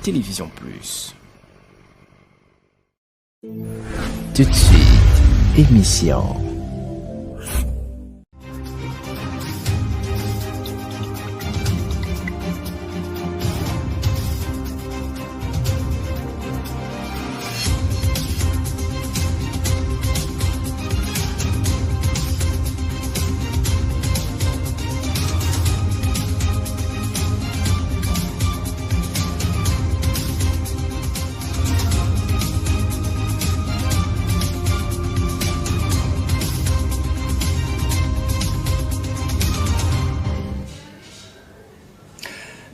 Télévision Plus. Tout de suite, émission.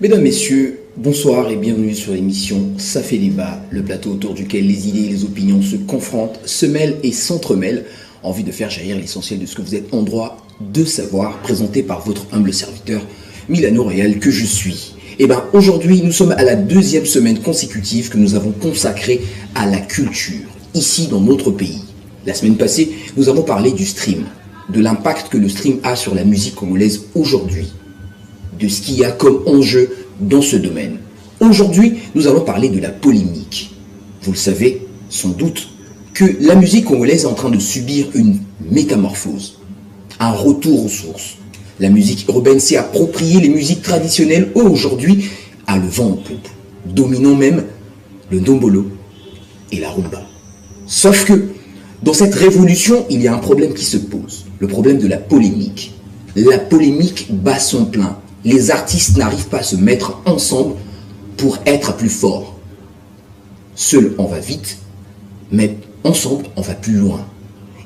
Mesdames, Messieurs, bonsoir et bienvenue sur l'émission Ça fait débat, le plateau autour duquel les idées et les opinions se confrontent, se mêlent et s'entremêlent, en vue de faire jaillir l'essentiel de ce que vous êtes en droit de savoir, présenté par votre humble serviteur, Milano Royal, que je suis. Et bien aujourd'hui, nous sommes à la deuxième semaine consécutive que nous avons consacrée à la culture, ici dans notre pays. La semaine passée, nous avons parlé du stream, de l'impact que le stream a sur la musique congolaise aujourd'hui, de ce qu'il y a comme enjeu dans ce domaine. Aujourd'hui, nous allons parler de la polémique. Vous le savez, sans doute, que la musique congolaise est en train de subir une métamorphose, un retour aux sources. La musique urbaine s'est appropriée les musiques traditionnelles aujourd'hui a le vent en poupe, dominant même le ndombolo et la rumba. Sauf que dans cette révolution, il y a un problème qui se pose, le problème de la polémique. La polémique bat son plein. Les artistes n'arrivent pas à se mettre ensemble pour être plus forts. Seul, on va vite, mais ensemble, on va plus loin.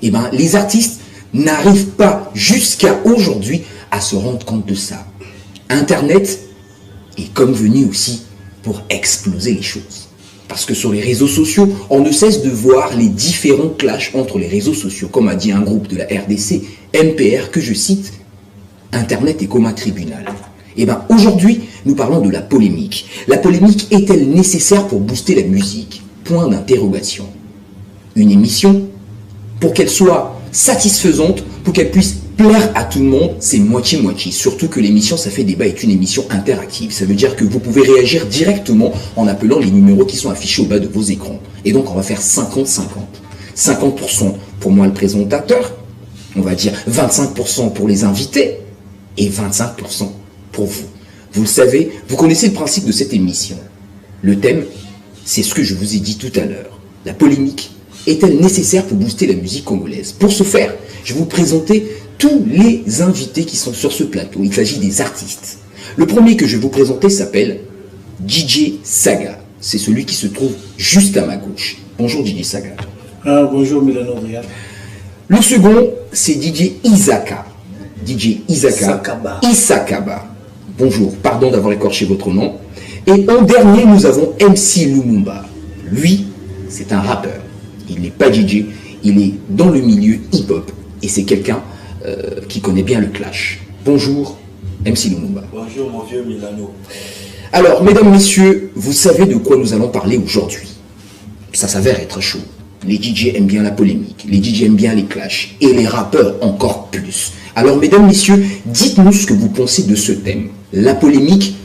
Et bien, les artistes n'arrivent pas jusqu'à aujourd'hui à se rendre compte de ça. Internet est comme venu aussi pour exploser les choses. Parce que sur les réseaux sociaux, on ne cesse de voir les différents clashs entre les réseaux sociaux. Comme a dit un groupe de la RDC, MPR, que je cite, Internet est comme un tribunal. Et bien aujourd'hui, nous parlons de la polémique. La polémique est-elle nécessaire pour booster la musique? Point d'interrogation. Une émission, pour qu'elle soit satisfaisante, pour qu'elle puisse plaire à tout le monde, c'est moitié-moitié. Surtout que l'émission Ça fait débat est une émission interactive. Ça veut dire que vous pouvez réagir directement en appelant les numéros qui sont affichés au bas de vos écrans. Et donc on va faire 50-50. 50% pour moi le présentateur, on va dire 25% pour les invités, et 25% pour vous. Vous le savez, vous connaissez le principe de cette émission. Le thème, c'est ce que je vous ai dit tout à l'heure. La polémique est-elle nécessaire pour booster la musique congolaise? Pour ce faire, je vais vous présenter tous les invités qui sont sur ce plateau. Il s'agit des artistes. Le premier que je vais vous présenter s'appelle DJ Saga. C'est celui qui se trouve juste à ma gauche. Bonjour DJ Saga. Bonjour Milano Royal. Le second, c'est DJ Isaka. DJ Isaka Isakaba. Bonjour, pardon d'avoir écorché votre nom. Et en dernier, nous avons MC Lumumba. Lui, c'est un rappeur. Il n'est pas DJ, il est dans le milieu hip-hop. Et c'est quelqu'un qui connaît bien le clash. Bonjour, MC Lumumba. Bonjour mon vieux Milano. Alors, mesdames, messieurs, vous savez de quoi nous allons parler aujourd'hui. Ça s'avère être chaud. Les DJ aiment bien la polémique, les DJ aiment bien les clashs, et les rappeurs encore plus. Alors, mesdames, messieurs, dites-nous ce que vous pensez de ce thème. La polémique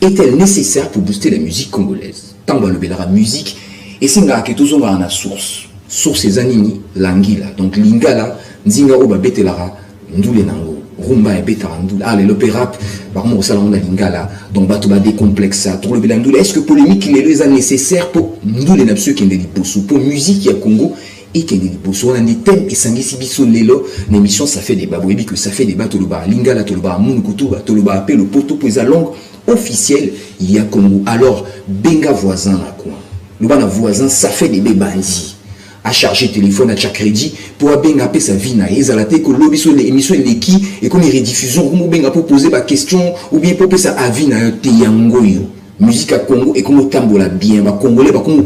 est-elle nécessaire pour booster la musique congolaise? Tant le belara musique, et c'est nga que tous on va en a source. Source c'est Zanini, Langila. Donc Lingala, Nzinga Oba Betelara, Ndule Nango, Rumba et Betara Ndule. Ah, l'opéra, par contre, au salon de Lingala, donc Batuba décomplexa, tout le Ndule. Est-ce que polémique est nécessaire pour Ndule Napsu Kendeli Posu, pour musique à Congo? Et qu'il y a des on a des thèmes et sangi sibiso lelo l'émission ça fait débat oui que ça fait débat toloba lingala toloba munukutuba toloba appel le poto pour la langue officielle il y a Congo. Alors benga voisin là quoi le bana voisin ça fait des bandi à charger téléphone à chaque crédit pour benga payer sa vie na ezalate que lobby sur les émissions les qui et comme les rediffusions comme benga pour poser ma question ou bien pour payer sa avis na te yango yo musique à Congo et comme tambola bien ba congolais ba comme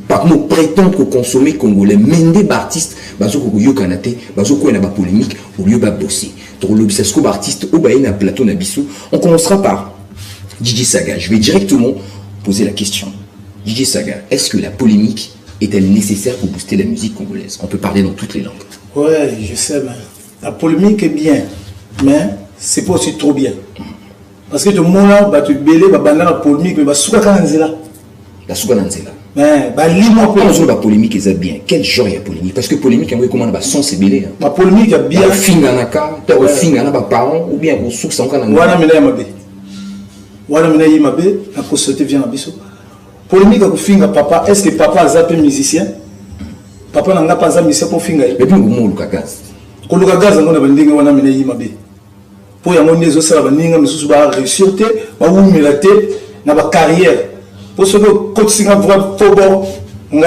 par contre, prétendre consommer congolais, mais des artistes, bazo yo kanate, bazo ko na ba polémique, au lieu ba bosser. Pour le bisasco artiste au baï na plateau na bisou, on commencera par DJ Saga. Je vais directement poser la question. DJ Saga, est-ce que la polémique est-elle nécessaire pour booster la musique congolaise? On peut parler dans toutes les langues. Ouais, je sais, mais la polémique est bien, mais c'est pas aussi trop bien. Parce que tout le monde là, tu belé, la polémique, mais souka kanzela. La soukana nzela. Mais bah limo Quand on a polémique, c'est bien. Quel genre il y a polémique? Parce que polémique, on comment on a son c'est ma polémique est bien. Finganaka, tu as finganaka parents ou bien au souk sans canal. Wana mina yamabe. Wana mina yamabe, la société vient à biso. Polémique à finga papa, est-ce que papa a zappé musicien? Papa n'a pas zappé musicien pour finga. Mais bien au monde le gaz. Quand le gaz on a bandinga wana mina yamabe. Pour ya moni zo sala bandinga misusu ba réussir te, ba wumela te na ba carrière. Pour ce que quand tu as un football, tu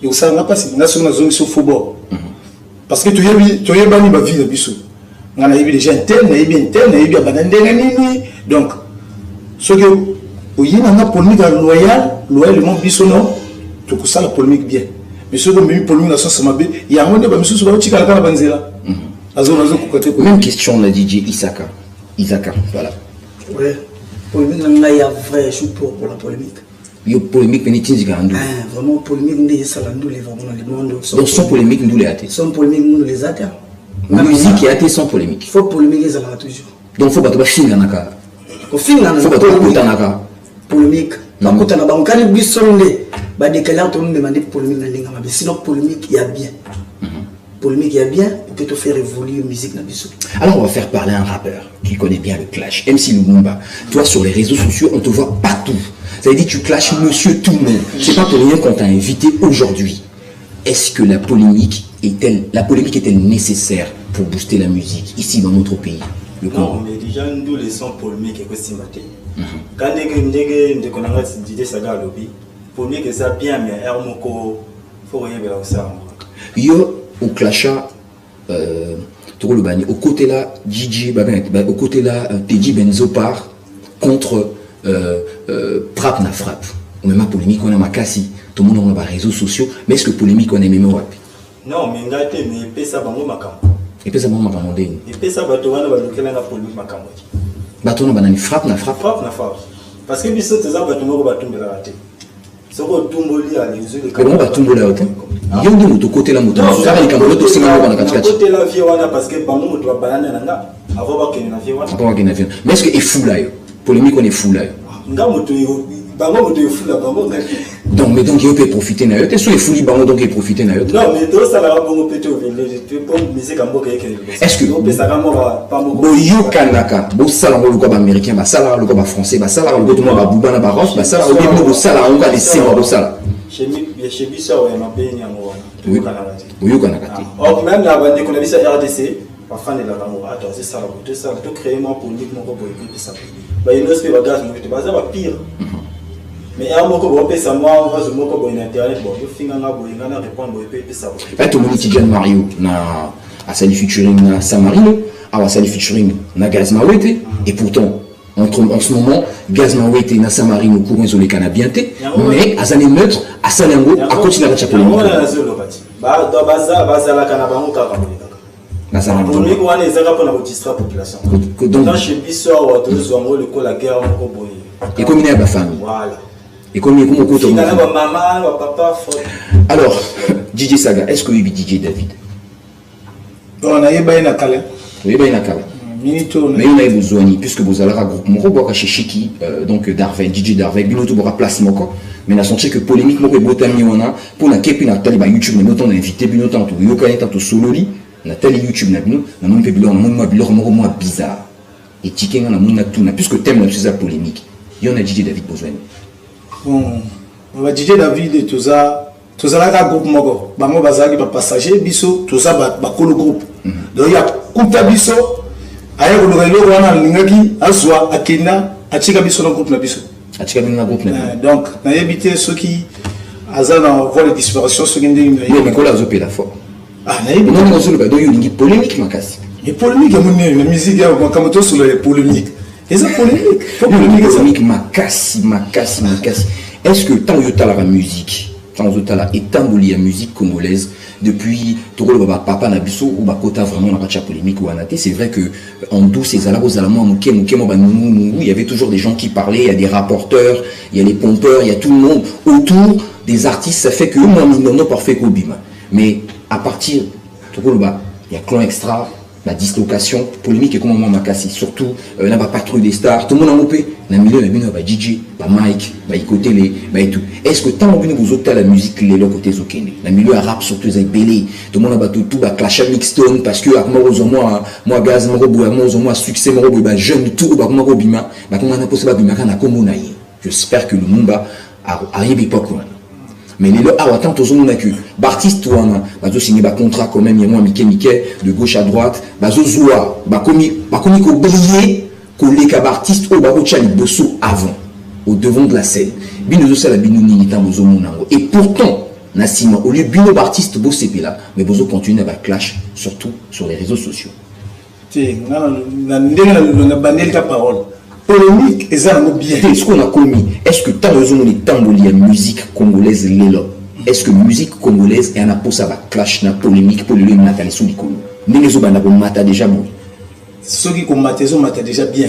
as un zone sur football. Parce que tu as une vie de biso. Tu as des gens internes, tu as des gens. Donc, ce que tu as une polémique loyale, le monde biso non, tu as ça la polémique bien. Mais ce que tu as une polémique dans ce sens, il y a un monde qui est là. Même question, on a DJ Isaka. Isaka, voilà. Ouais. Polémique, il y a vrai, je suis pour la polémique. Il y a polémique, mais il y a vraiment polémique, ça nous les vraiment les monde. Donc sans polémique, nous les athées. Sans polémique, nous les athées. La musique est athée sans polémique. Il faut polémiquer, ça va toujours. Donc il faut pas te faire naka. Il faut pas te naka. Polémique. Par contre, on a un bisonné. Bah des cas tout le monde demande polémique dans l'ingama. Mais sinon polémique, il y a bien. Polémique, il y a bien. Il peut te faire évoluer la musique dans le biso. Alors on va faire parler un rappeur qui connaît bien le clash, MC Lumumba. Toi sur les réseaux sociaux, on te voit partout. Ça veut dire tu clashes monsieur tout le monde. C'est pas pour rien qu'on t'a invité aujourd'hui. Est-ce que la polémique est-elle nécessaire pour booster la musique ici dans notre pays, le Congo? Non, mais déjà nous les sons polémiques et que maté. Quand on a dit ça dans le lobby, polémique c'est bien mais Hermoko faut rien faire ça. Yo au clasha au côté là DJ au côté là Teddy Benzo part contre Frappe na frappe. On a ma polémique, on a ma cassi. Tout le monde a les réseaux sociaux. Mais est-ce que polémique on est même wapi? Non, mais ngate mais pesa bango makam. Et puis ça bango makam ndeni. Et pesa bato wana balukela na polémique makam. Bato na banani frappe na frappe. Frappe na frappe. Parce que biso teza bato moko batumbela raté. Soko tumboli ali uzuli ka. Comment batumbola yote? Yo ndi moto côté la moto. Ça les camerounais to singa ngona katikati. Côté la vie wana parce que bango moto ba banana nanga avant ba kene na vie wana. Avant kene na vie. Mais est-ce que est fou là yo? Polémique on est fou là yo. Nga moto yo bango moto yo fou là bango ngaki. Donc mais donc il peut profiter na yo. T'es sur les fous bango donc il profiter na yo. Non mais tout ça là bango peut te venir tu peux musique amboka yeke. Est-ce que on peut ça vraiment pas moko. Bo yo kanaka, bo sala ngolo ko ba américain, ba sala ngolo ko ba français, ba sala ngolo ko ba buba na ba roche, ba sala ngolo ko bo sala ngolo ka laisser bo sala. Chez Bissau et ma peine yango wana. Oui, yo kanaka te. Oh même là bande ko na bisa RDC, ba fan de la bango attends c'est ça tout ça tout créer moi politique moko boy puis ça. Ba ino spe ba gaz mo te ba ça va pire. Mais à mon corps, ça moi, on va se moquer de internet, bon, je finis à boire, on a répondre et puis ça. Tout le monde Tidjan Mario na a sali featuring na Samarino, a sali featuring na Gaz Mawete, et pourtant en ce moment Gaz Mawete na Samarino courant sur les canabienté, mais à sali neutre, à Salango, à continuer à chapeau. On a la zone bati. Ba do baza la canabango ka kamoleka. Na Salango. On est quoi les zaka pour la distraire population. Donc chez Bissau ou tous zo le ko la guerre on ko boy. Et comme il y a ba famille. Voilà. Et comme il y a beaucoup de maman, papa, alors, DJ Saga, est-ce que vous avez DJ David? On a eu un calé. Oui, bien un calé. Mais on a besoin, puisque vous avez un groupe, mon chez Chiki, donc Darvel, DJ Darvel, Binoto Bora place Moko. Mais on a senti que polémique, moi, Botami, on a, pour la Kepi, Nathalie, YouTube, mais autant d'inviter, Binoto, Yoka, Tato Sololi, Nathalie, YouTube, Nabino, on a un peu moins bizarre. Et Tiken, on a mon atuna, puisque thème, on a polémique. Il y en a DJ David besoin. Bon, on va DJ David et tout ça là groupe moko bango bazali ba passager biso tout ça ba ko le groupe donc il y a coupe biso aya ko lo wana lingaki azwa akina achika biso na groupe na biso achika na groupe na donc na éviter ceux qui azana voie de disparition ceux qui ndinga yo Nicolas Zopé la fort na éviter non non zolo ba do yo lingi polémique makasi et polémique la musique ya comme tout sur les polémiques. Et ça polémique makasi. Est-ce que tant que tu as la musique, tant que tu as la musique congolaise depuis Toro papa Nabiso ou Bakota vraiment la pacha polémique ou anaté, c'est vrai que en douce ces alabos il y avait toujours des gens qui parlaient, il y a des rapporteurs, il y a les pompeurs, il y a tout le monde autour des artistes, ça fait que moi non parfait qu'au bima. Mais à partir Toro il y a Clan Extra. la dislocation polémique et comment on m'a cassé surtout là bas patrouille des stars tout le monde a mopé na milieu na bino ba DJ ba Mike ba côté les ba et tout est-ce que tant bino vous autres la musique les là côté zokene na milieu arabe surtout les belé tout le monde a ba tout ba clash mixstone parce que moi gaz mo bois moi succès mo bois ba jeune tout ba comment bima ba comment na possible bima kana comme na yi j'espère que le Mumba arrive pas quoi. Mais les lois, attends, tous on a que Bartiste ou un, bazo signé ba contrat quand même, il y a moi Mickey de gauche à droite, bazo zoua, ba komi ko briller, collé ka Bartiste ou ba rocha li bosso avant, au devant de la scène. Bino zo sala bino ni tan bozo monango. Et pourtant, Nassima, au lieu bino Bartiste bossé là, mais bozo continue à ba clash, surtout sur les réseaux sociaux. Tiens, na ndenge na bandeli ta parole. Polémique et ça bien. Ce qu'on a commis, est-ce que tant raison les temps de la musique congolaise l'élo? Est-ce que musique congolaise est un apport ça va clash na polémique pour le Nathalie Soulikolo? N'est-ce pas na mata déjà bon? Ceux qui combattent ça mata déjà bien.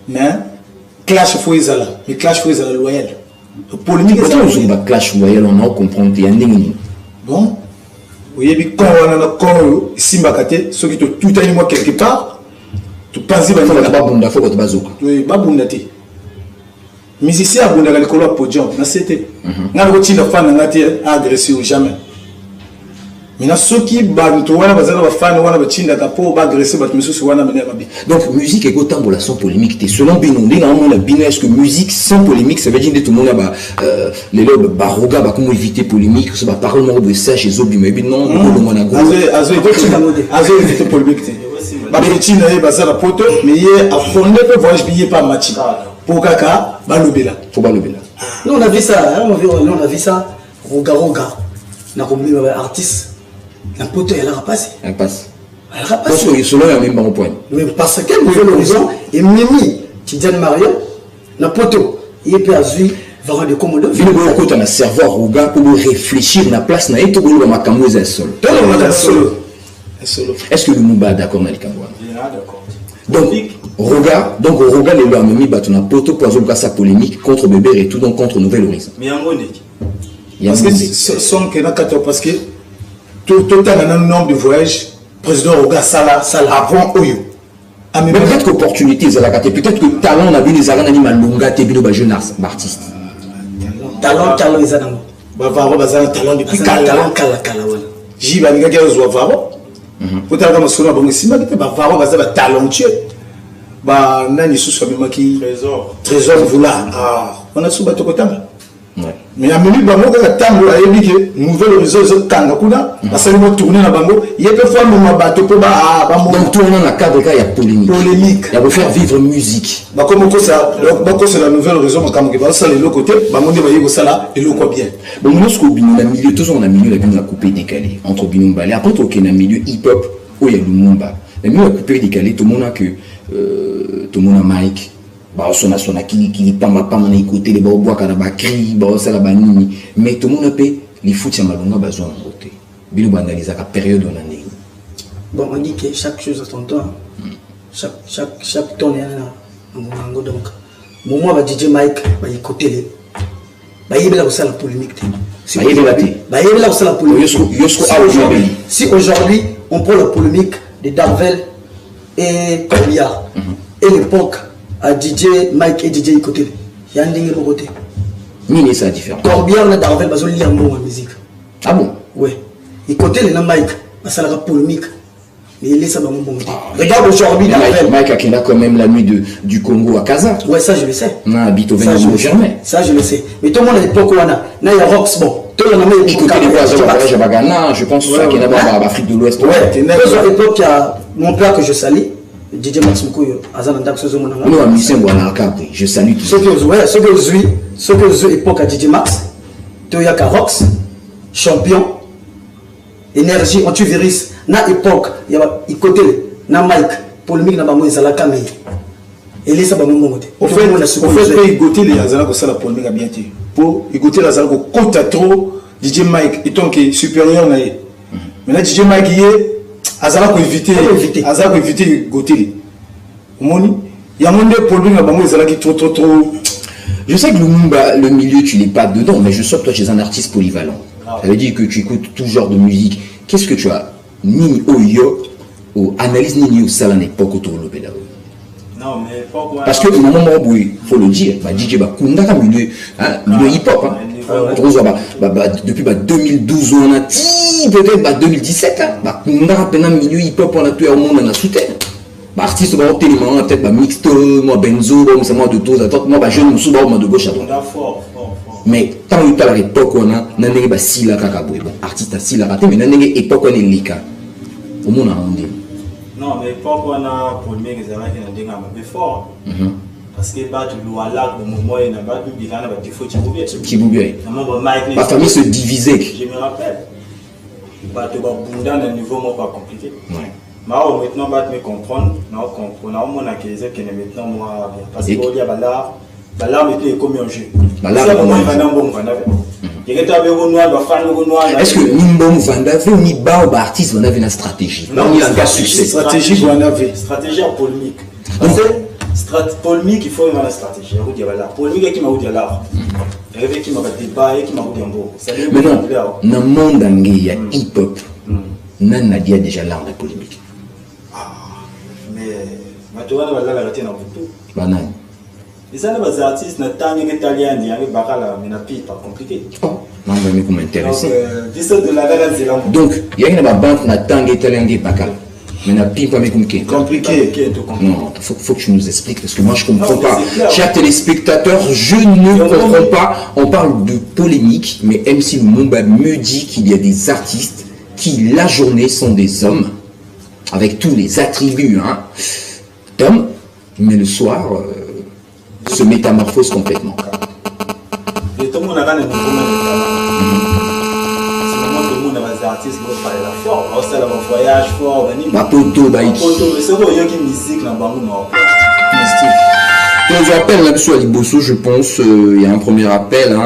Mais clash faut ils là, mais clash faut ils là loyal. Polémique ça on va clash loyal on a comprendre il y a ndenge. Bon. Oui, et quand on a quand simba kate, ceux qui te tout à moi quelque part tu penses que tu vas bunda faut que tu vas zouk oui ba bunda te musicien a bunda le colo podium na c'était na ko tinda fan na te agressé ou jamais mais na ceux qui bantu wana bazala ba fan wana ba tinda ka po ba agressé ba mususu wana mena mabi donc musique est autant pour la sans polémique te selon Bino ndinga on a Bino est-ce que musique sans polémique ça veut dire que tout le monde ba les lobes baroga ba comment éviter polémique ça va parler non de ça chez Zobi mais non on mona go azo éviter polémique te Babetine et Bazara Poto, mais hier a fondé le voyage billet par Machi. Pour Kaka, Balobela. Faut Balobela. Nous on a vu ça, on a vu ça. Roga. On a compris artiste. La Poto elle a repassé. Elle passe. Elle a repassé. Parce que cela est même pas au point. Mais parce qu'elle Nouvel Horizon et Mimi, Tidiane Mario, la Poto, il peut azui. De Komodo. Il faut que tu aies un cerveau Roga pour réfléchir à la place na eto bolo makambo za solo. Est-ce que le Mumba est d'accord dans les Camerounais? D'accord. Donc, Roga, les lois mis battu na poto pour avoir sa polémique contre Bébé et tout, donc contre Nouvel Horizon. Mais en Monique. Parce que son que parce que tout un nombre de voyages, président Roga Sala avant Oyo. Mais peut-être qu'opportunité, peut-être que talent n'a vu les arènes animales longa, t'es bien jeune artiste. Talent, ils ont. Bavaro, talent depuis talent, J'y vais aller à Zouavaro. Pour t'avoir ma soeur, bon, si ma guitare, Bavaro, talentueux. Bah, nani sous soi, mais qui trésor, vous là. Ah, on a sous bateau kotanga. Mais à minute, bango, quand tango a émigré, Nouvel Horizon, tanga kuna, parce que nous tourner dans bango, il y a des fois, mon bateau, donc tourner dans le cadre, il y a polémique. Il faut faire vivre musique. Bah, comme ça, donc, c'est la Nouvel Horizon, comme on ça, les l'autre côté, bah, mon débat, il ça là, et l'autre bien. Bon, nous, ce qu'on a milieu, tous on a milieu, la coupé décalé, entre Binomba. Après, on a milieu hip-hop, où il y a le Mumba. Le milieu a coupé décalé, tout le monde a que, tout le monde a Mike. Bah, on a qui pas na écouter les bois quand on a cri, bah, ça la banini. Mais tout le monde a payé, les foot, c'est malonga, besoin de côté. Bilo banalisa la période de l'année. Bon, on dit que chaque chose a son temps. Chaque temps, il y a un donc. Moi, DJ Mike, bah, il côté les. Bah, il y a la polémique. Si aujourd'hui, on prend la polémique de Darvel et Corbiard, et l'époque, à DJ Mike et DJ côté, il y a un ding de côté. Ni ça différent. Corbiard et Darvel, ils ont lié un mot en musique. Ah bon? Oui. Et côté, les Mike, ça la polémique. Mais il est ça dans mon bon. Regarde aujourd'hui, Mike a quand même la nuit du Congo à Kaza. Ouais, ça je le sais. Non, habite au Jamais. Ça je le sais. Mais tout le monde à l'époque, il y a Rox, bon. Tout le monde a mis côté des voisins, à Bagana, je pense qu'il y a d'abord en Afrique de l'Ouest. Ouais, à l'époque, il y a mon père que je salue, DJ Max Moukou, Azananda, je salue tout ça. Ce que je époque à DJ Max, il y a Rox, champion, énergie, antivirus. Na époque, il y a côté na Mike polémique na bango ezala kamé. Et les ça bango monté. Au fait, écouter les azala ko ça la polémique bien dit. Pour écouter la azala ko compte trop DJ Mike étant que supérieur na yé. Maintenant DJ Mike yé azala ko éviter goté. Moni, il y a monde polémique na bango ezala qui trop. Je sais que le milieu tu n'es pas dedans, mais je sais que toi tu es un artiste polyvalent. Ça veut dire que tu écoutes tout genre de musique. Qu'est-ce que tu as? Ni Oyo, analyse nini au sala n'époque autour de l'opéra. Non, mais pourquoi? Parce que au moment où il faut le dire, DJ Bakunda comme milieu hip-hop. Depuis 2012 on a peut-être 2017 Bakunda pendant milieu hip-hop on a tout au monde on a soutenu. Artiste va au téléman peut-être mixte moi benzo c'est moi de tous attends moi jeune musu ba de gauche à droite. Mais tant que à l'époque on a nanenge ba sila kaka boy bon artiste a sila raté mais nanenge époque on est lika. Au monde a rendu. Non, mais pourquoi on a pour le mec qui a un fort? Parce que bah tu dois là au moment où il n'a pas de bilan, il faut qui vous bien. La famille se divisait. Je me rappelle. Bah tu vas bounder à un niveau pas compliqué. Maintenant bah me comprendre, non comprendre. On a que c'est que maintenant moi parce que il y a là maintenant comme un jeu. Est-ce que Nimbom Vandave ou Niba ou artiste on avait une stratégie? Non, il a un succès. Stratégie en polémique. Polémique, il faut une stratégie. Polémique qui m'a dit là. Rêver qui m'a débat et qui m'a dit un beau. Maintenant, dans le monde il y a hip-hop. Nan a dit déjà l'art de polémique. Mais maintenant on va la rater dans tout. Banane. Les artistes n'attendent que italien, il y a des barres mais n'a pas compliqué. Non, mais comment intéressant. Donc, il y a une bande n'attend que italien qui pas mais n'a pas compliqué. Non, faut que tu nous expliques parce que moi je comprends pas. Chers téléspectateurs, je ne comprends pas. On parle de polémique, mais MC Lumumba me dit qu'il y a des artistes qui la journée sont des hommes avec tous les attributs d'hommes, mais le soir se métamorphose complètement. Et tout le monde a un niveau de artistes qui vont faire la forme, aussi la voyage fort, musique je rappelle là-dessus à Liboso, je pense, il y a un premier appel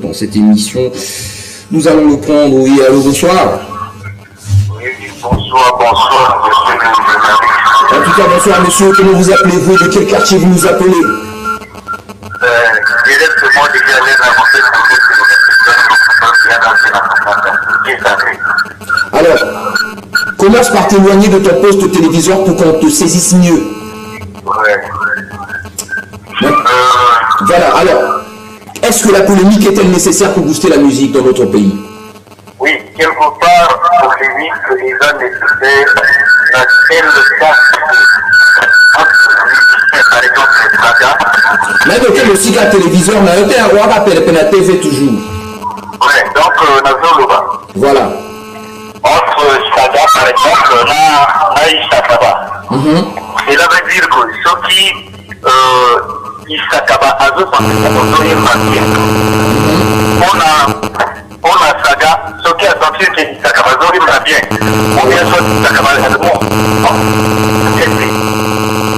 dans cette émission. Nous allons le prendre. Oui, allô, bonsoir. Oui, bonsoir, monsieur. En tout cas, bonsoir, monsieur. Comment vous appelez-vous? De quel quartier vous nous appelez? Directement déjà alors, commence par t'éloigner de ton poste téléviseur pour qu'on te saisisse mieux. Voilà, alors, est-ce que la polémique est-elle nécessaire pour booster la musique dans notre pays? Oui, quelque part, polémique est nécessaire dans quel cas par exemple les sagas. Mais le aussi la télévision, mais un roi appelle la TV toujours. Ouais, donc Nazoloba. Voilà. Entre saga par exemple, là il s'acaba. Cela veut dire que ceux qui il s'acaba à eux parce que on a saga, ceux qui ont senti qu'il s'acaba bien, ou bien ceux qui s'acaba à bon.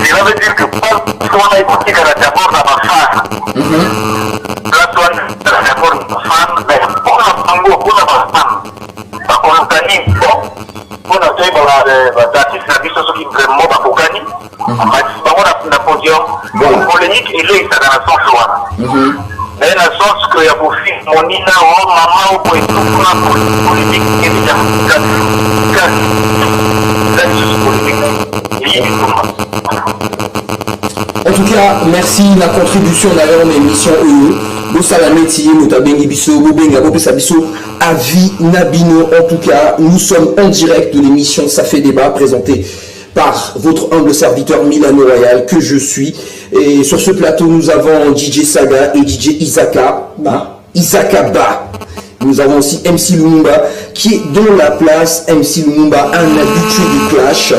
Cela veut dire que quand on a écouté que la d'abord dans ma femme, là toi d'abord ma femme, mais on a ma femme, par contre on a dit bon, on a fait des artistes ceux qui vraiment pas gagner, on a podium, polémique et là ça dans la sens mais la sens que y a pour fils mon nina ou maman ou pour tout la polémique qui est déjà en tout cas, merci la contribution d'avoir une émission nous salameti mutabengi biso bobenga bopesa biso avis nabino. En tout cas, nous sommes en direct de l'émission Ça fait débat présentée par votre humble serviteur Milano Royal que je suis. Et sur ce plateau, nous avons DJ Saga et DJ Isaka Ba. Nous avons aussi MC Lumumba qui est dans la place. MC Lumumba, un habitué du clash,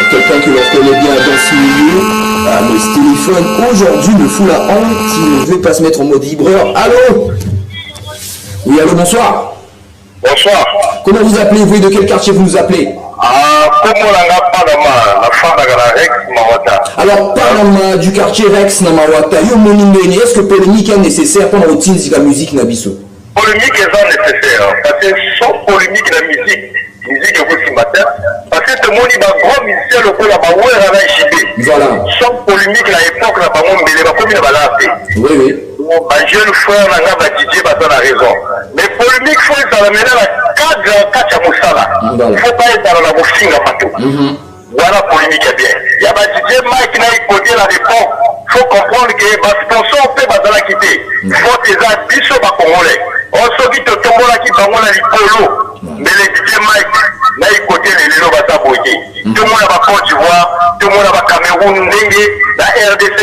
quelqu'un que l'on connaît bien dans ce milieu. Mais ce téléphone aujourd'hui me fout la honte, il ne veut pas se mettre en mode vibreur. Allô? Oui, allô, bonsoir. Bonsoir. Comment vous appelez-vous et de quel quartier vous nous appelez? Alors, Panama du quartier Rex Namawata, est-ce que polémique est nécessaire pendant le team de la musique Nabiso? Polémique est nécessaire, parce que sans polémique la musique est aussi matin, parce que tout le monde est grand musicien, le coup là, voilà. Sans polémique à l'époque, là, mais les comme il va oui. Ma jeune frère, la DJ, a raison. Mais polémique, il faut être dans la ménage à 4 Moussala. Il ne faut pas être dans la Moussinga partout. voilà polémique bien. Il y a un DJ Mike qui a écouté la réponse. Il faut comprendre que les sponsors peuvent pas la quitter. Il faut que les ambitions soient congolais. On se dit que tout le monde qui va les polo. Mais les DJ Mike n'a écouté les lots bata boyé. Tout le monde a Côte d'Ivoire, tout le monde a Cameroun, la RDC,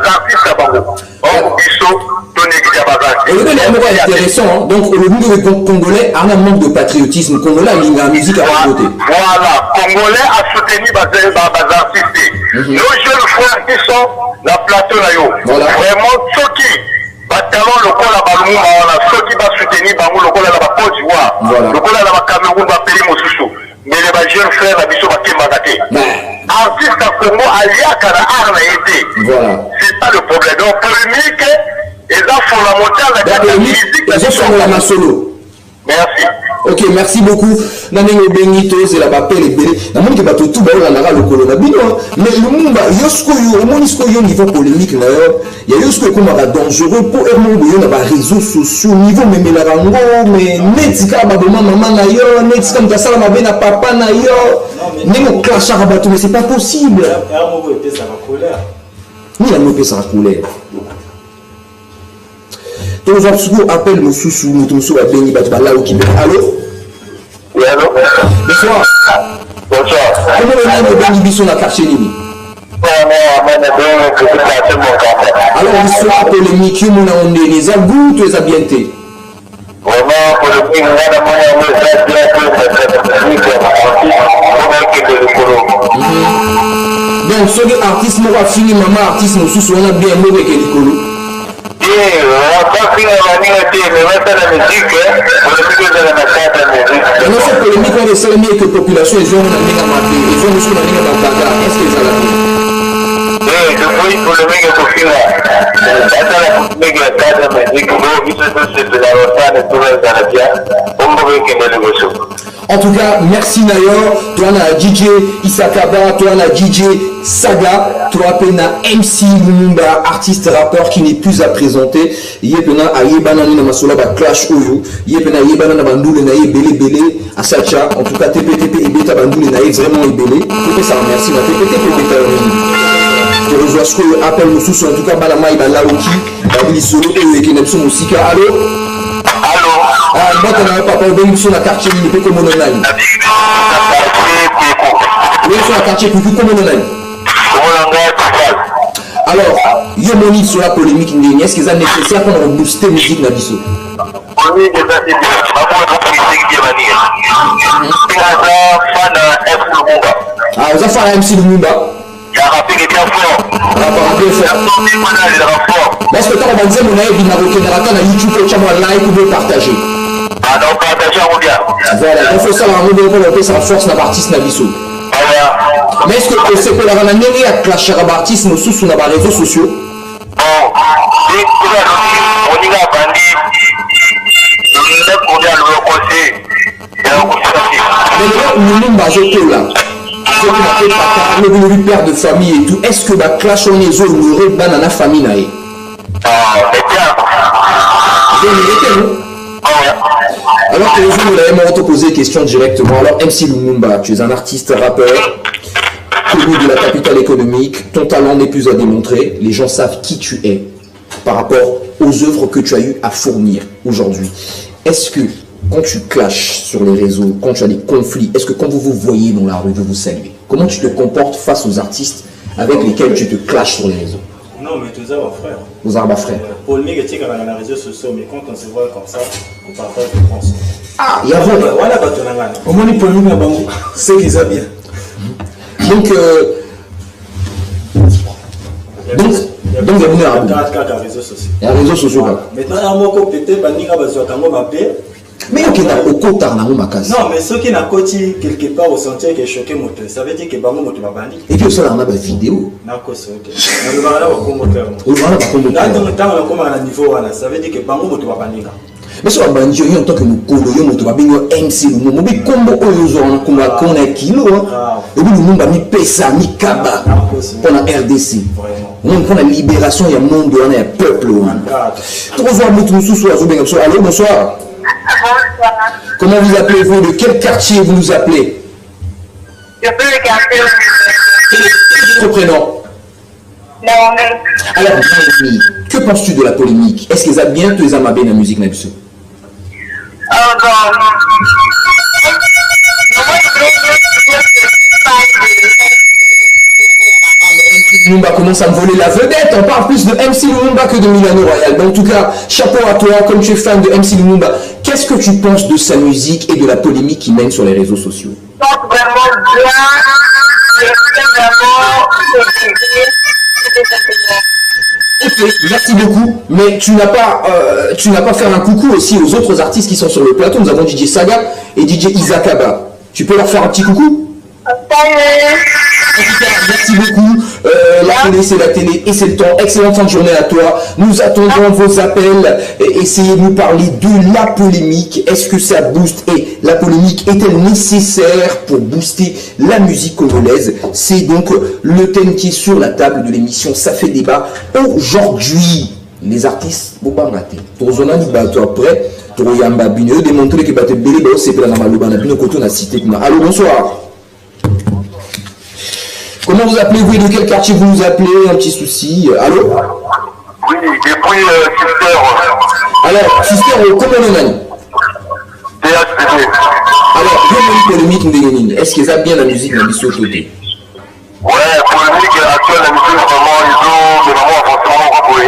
artistes à Bango. On biso, tout négligé à Bazar. Et le est intéressant, hein? Donc le niveau congolais a un manque de patriotisme. Congolais a la musique à côté. Voilà, Congolais a soutenu les artistes. Nos jeunes frères qui sont dans le plateau, vraiment, ceux qui talent le col à Balmouma, ceux qui vont soutenir Bango, le col à la Côte d'Ivoire, le col à la Cameroun, va payer Mosusu. Mais les jeunes frères, la biso va Kembagate. Artiste à Congo, Aliaka, la arme a été. C'est ça le problème. Donc, polémique, et là, fondamental, la musique, la solo. Merci. Ok, merci beaucoup. Nanengo Benito, c'est la bapelle et belé. La monde qui va tout bas, on a le colon. Mais le monde, yosko yo, le monde yo niveau polémique là, il y a yosko comme un dangereux pour le monde yo na ba réseaux sociaux niveau même la rango, mais netika ba maman na yo, netika mtasala mabe na papa na yo. Nengo clash à bateau, mais c'est pas possible. Ni la mopé sa colère. Donc, je appelle mon sous-sous, mon sous-sous à Béni Batbala au Québec. Allô? Oui, allô? Bonsoir. Bonsoir. Comment le nom de Béni Bisson à Karchenini? Alors, l'histoire polémique, on a les agouts, tu les as bien été. Vraiment, polémique, on a donc, ce artiste m'a fini, maman artiste, mon sous-sous, on a bien mauvais que Nicolo. on va finir la musique, mais maintenant la musique, dans cette polémique, on essaie de dire que la population est zone ils ont aussi la ligne d'Antaka. Est-ce qu'ils ont la vie? depuis polémique au final. La polémique est la musique, c'est de la rosane et tout le on va que nous. En tout cas, merci Nayor, toi on a DJ Isakaba, toi on a DJ Saga, toi on a MC Lumumba, artiste rappeur qui n'est plus à présenter. Yepena a Yebana na masola ba clash oyo, Yepena Yebana na bandule na Belé à Sacha, en tout cas TPTP et Beta bandule na vraiment Belé. Faut que ça remercie la TPTP Beta. Je reçois ce que appelle nous sous en tout cas Balama et Balaoki, Babili Solo et Kenepso Musika. Allô? Ah, moi, tu n'as pas parlé sur la quartier, il peut comme on a. Oui, sur la quartier, plus comme on a. Alors, il y a mon sur la polémique, est-ce qu'ils sont nécessaires pour rebooster la musique Nabiso? Oui, c'est ça, c'est ah, vous avez fait un MC Lumumba. Il a rappelé qu'il est bien fort. Est-ce que tu as dit que mon avis n'a aucun raton à YouTube pour tu as like ou de partager? Ah non, partager en bien. Voilà, il faut ça la rendre pour monter sa force dans l'artiste Nabiso. Mais est-ce que c'est que la ramener à clasher à l'artiste nous sous sur les réseaux sociaux? Bon, si on y a bandit, on y a le conseil. Mais le Lumumba, je te là. Le père de famille et tout, est-ce que la clash on les aurait banana famille naïe? Alors que les gens vous l'avez te poser question directement. Alors MC Lumumba, tu es un artiste rappeur connu de la capitale économique, ton talent n'est plus à démontrer, les gens savent qui tu es par rapport aux œuvres que tu as eu à fournir aujourd'hui. Est-ce que quand tu clashes sur les réseaux, quand tu as des conflits, est-ce que quand vous vous voyez dans la rue, vous vous saluez? Comment tu te comportes face aux artistes avec lesquels tu te clashes sur les réseaux? Non, mais tous nos frères. Vous avez un frère. Polémique est dans les réseaux sociaux, mais quand on se voit comme ça, on partage de France. Ah, il y a vous. Voilà, quand on a gagné. Au moins, les polémiques là-bas, c'est qu'ils ont bien. Donc, il y a un réseaux sociaux. Il y a les réseaux sociaux. Maintenant, il y a un mot peut-être, mais ok, au côté, on a ma case. non, mais ceux qui n'ont pas quelque part au sentier qui est choqué, ça veut dire que Bango Moto va bandir. Et puis, on a des vidéos. Ça veut dire que Bango Moto va bandir. Mais sur la bandit, en tant que nous connaissons, nous avons MC, nous avons dit comment on a kilo. Et puis nous avons mis Pessa, mis Kaba pour la RDC. Nous avons la libération, il y a un monde, il y a un peuple. Allô, bonsoir. Comment vous appelez-vous? De quel quartier vous nous appelez? Je Je peux regarder. Quel est votre prénom? Naomi. Alors, Naomi, que penses-tu de la polémique? Est-ce qu'ils ont bien tous les amabés dans la musique Nabiso? Oh bon. Moi, je voulais dire que je suis fan de Lumumba commence à me voler la vedette. On parle plus de MC Lumumba que de Milano Royal. Donc, en tout cas, chapeau à toi, comme tu es fan de MC Lumumba. Qu'est-ce que tu penses de sa musique et de la polémique qu'il mène sur les réseaux sociaux? Je pense vraiment bien. Je suis vraiment Ok, merci beaucoup. Mais tu n'as pas fait un coucou aussi aux autres artistes qui sont sur le plateau. Nous avons DJ Saga et DJ Isakaba. Tu peux leur faire un petit coucou? Merci beaucoup. La télé, c'est la télé et c'est le temps. Excellente fin de journée à toi. Nous attendons vos appels. Essayez de nous parler de la polémique. Est-ce que ça booste? Et la polémique est-elle nécessaire pour booster la musique congolaise? C'est donc le thème qui est sur la table de l'émission Ça fait débat aujourd'hui. Les artistes, bon bah raté. Pour zona ni bateau après, pour yamba bino démontrer que bateau belé bah c'est plein na maluba na bino koto na cité kuna. Allô, bonsoir. Comment vous appelez-vous et de quel quartier vous nous appelez? Un petit souci. Allô? Oui, depuis Sister. Alors, Sister, comment on a? DHPD. Alors, il y a une polémique ndengeni. Est-ce qu'ils ont bien la musique dans l'issue côté? Ouais, polémique actuelle, la musique, vraiment, ils ont vraiment forcément repoué.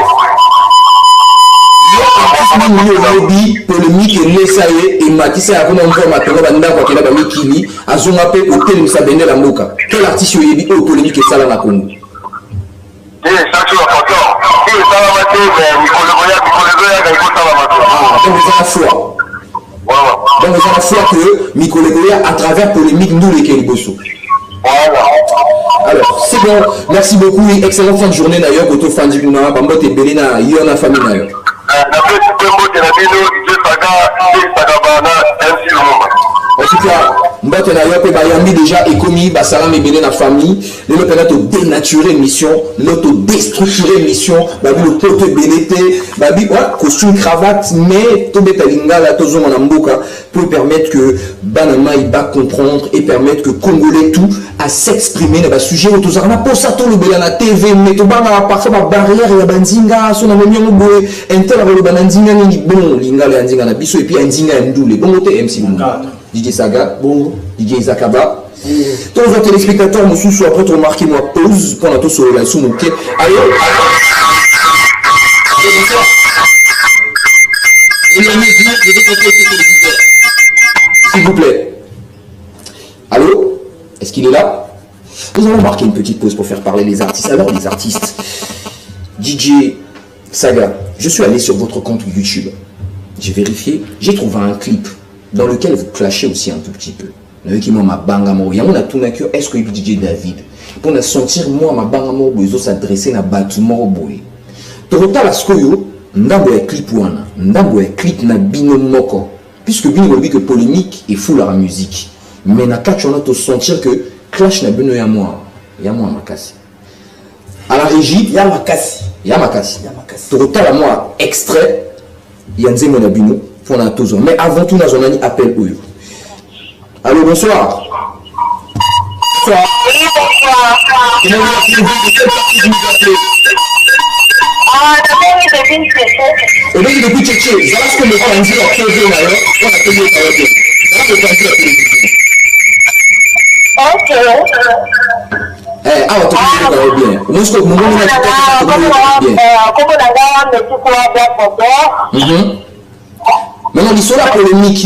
Lobi polémique et l'essaye et Matisse a comme encore maintenant banda kwa kila bami kili azonga pe hôtel Musabende la Moka. Quel artiste yebi au polémique et ça là na Congo? Eh, ça tu vas faire. Si ça va mater, mais Nicolas Goya, il faut ça va mater. Ah, donc vous avez la foi. Voilà. Donc vous avez la foi que Nicolas Goya à travers polémique nous les Keliboso. Voilà. Alors, c'est bon. Merci beaucoup et excellente fin de journée d'ailleurs. Auto fan du Bina, Bambote et Belena, Yona famille d'ailleurs. En tout cas, mbote na yo pe bayambi déjà et commis basalam et belé na famille, le peut dénaturer mission, l'auto déstructurer mission, babi le pote belété, babi costume cravate mais to betalinga la tozo na mboka pour permettre que banama il va comprendre et permettre que congolais tout à s'exprimer dans le sujet autour de pour ça tout le belé na TV mais to banga parfois ma barrière ya banzinga so na monyo boye intel le banzinga ni bon linga le nzinga na biso et puis nzinga ndule bon côté MC DJ Saga, bon, DJ Isakaba. Tous les téléspectateurs, nous sommes après de remarquer moi pause pour la sur la sous mon pied. Allô? S'il vous plaît. Allô? Est-ce qu'il est là? Nous allons marquer une petite pause pour faire parler les artistes. Alors les artistes, DJ Saga, je suis allé sur votre compte YouTube. J'ai vérifié, j'ai trouvé un clip dans lequel vous clashez aussi un tout petit peu. Qui m'a banga mo ya on a tout que est-ce que DJ David pour na sentir moi ma banga mo bezo s'adresser na bâtiment boy. Torota la skoyo ndambo ya clip wana, ndambo ya clip na bino moko puisque bino lobi que polémique et fou la musique. Mais na catch on a to sentir que clash na bino ya moi makasi. À la régie, ya makasi. Torota la moi extrait ya nzemo na bino. Mais avant tout, nous avons un appel au you. Allô, bonsoir. Bonsoir. Oui, bonsoir. Comment vous appelez-vous? De quelle partie vous nous appelez? D'abord, oui, depuis Tchétché. Au début, depuis Tchétché, voilà ce que le candidat a fait d'ailleurs. On a payé le candidat. Voilà le candidat a fait le candidat. Ok. Ah, on t'a dit bien. Moi, je crois que mon nom est bien. Comment on a dit que tu as maintenant, l'histoire la polémique,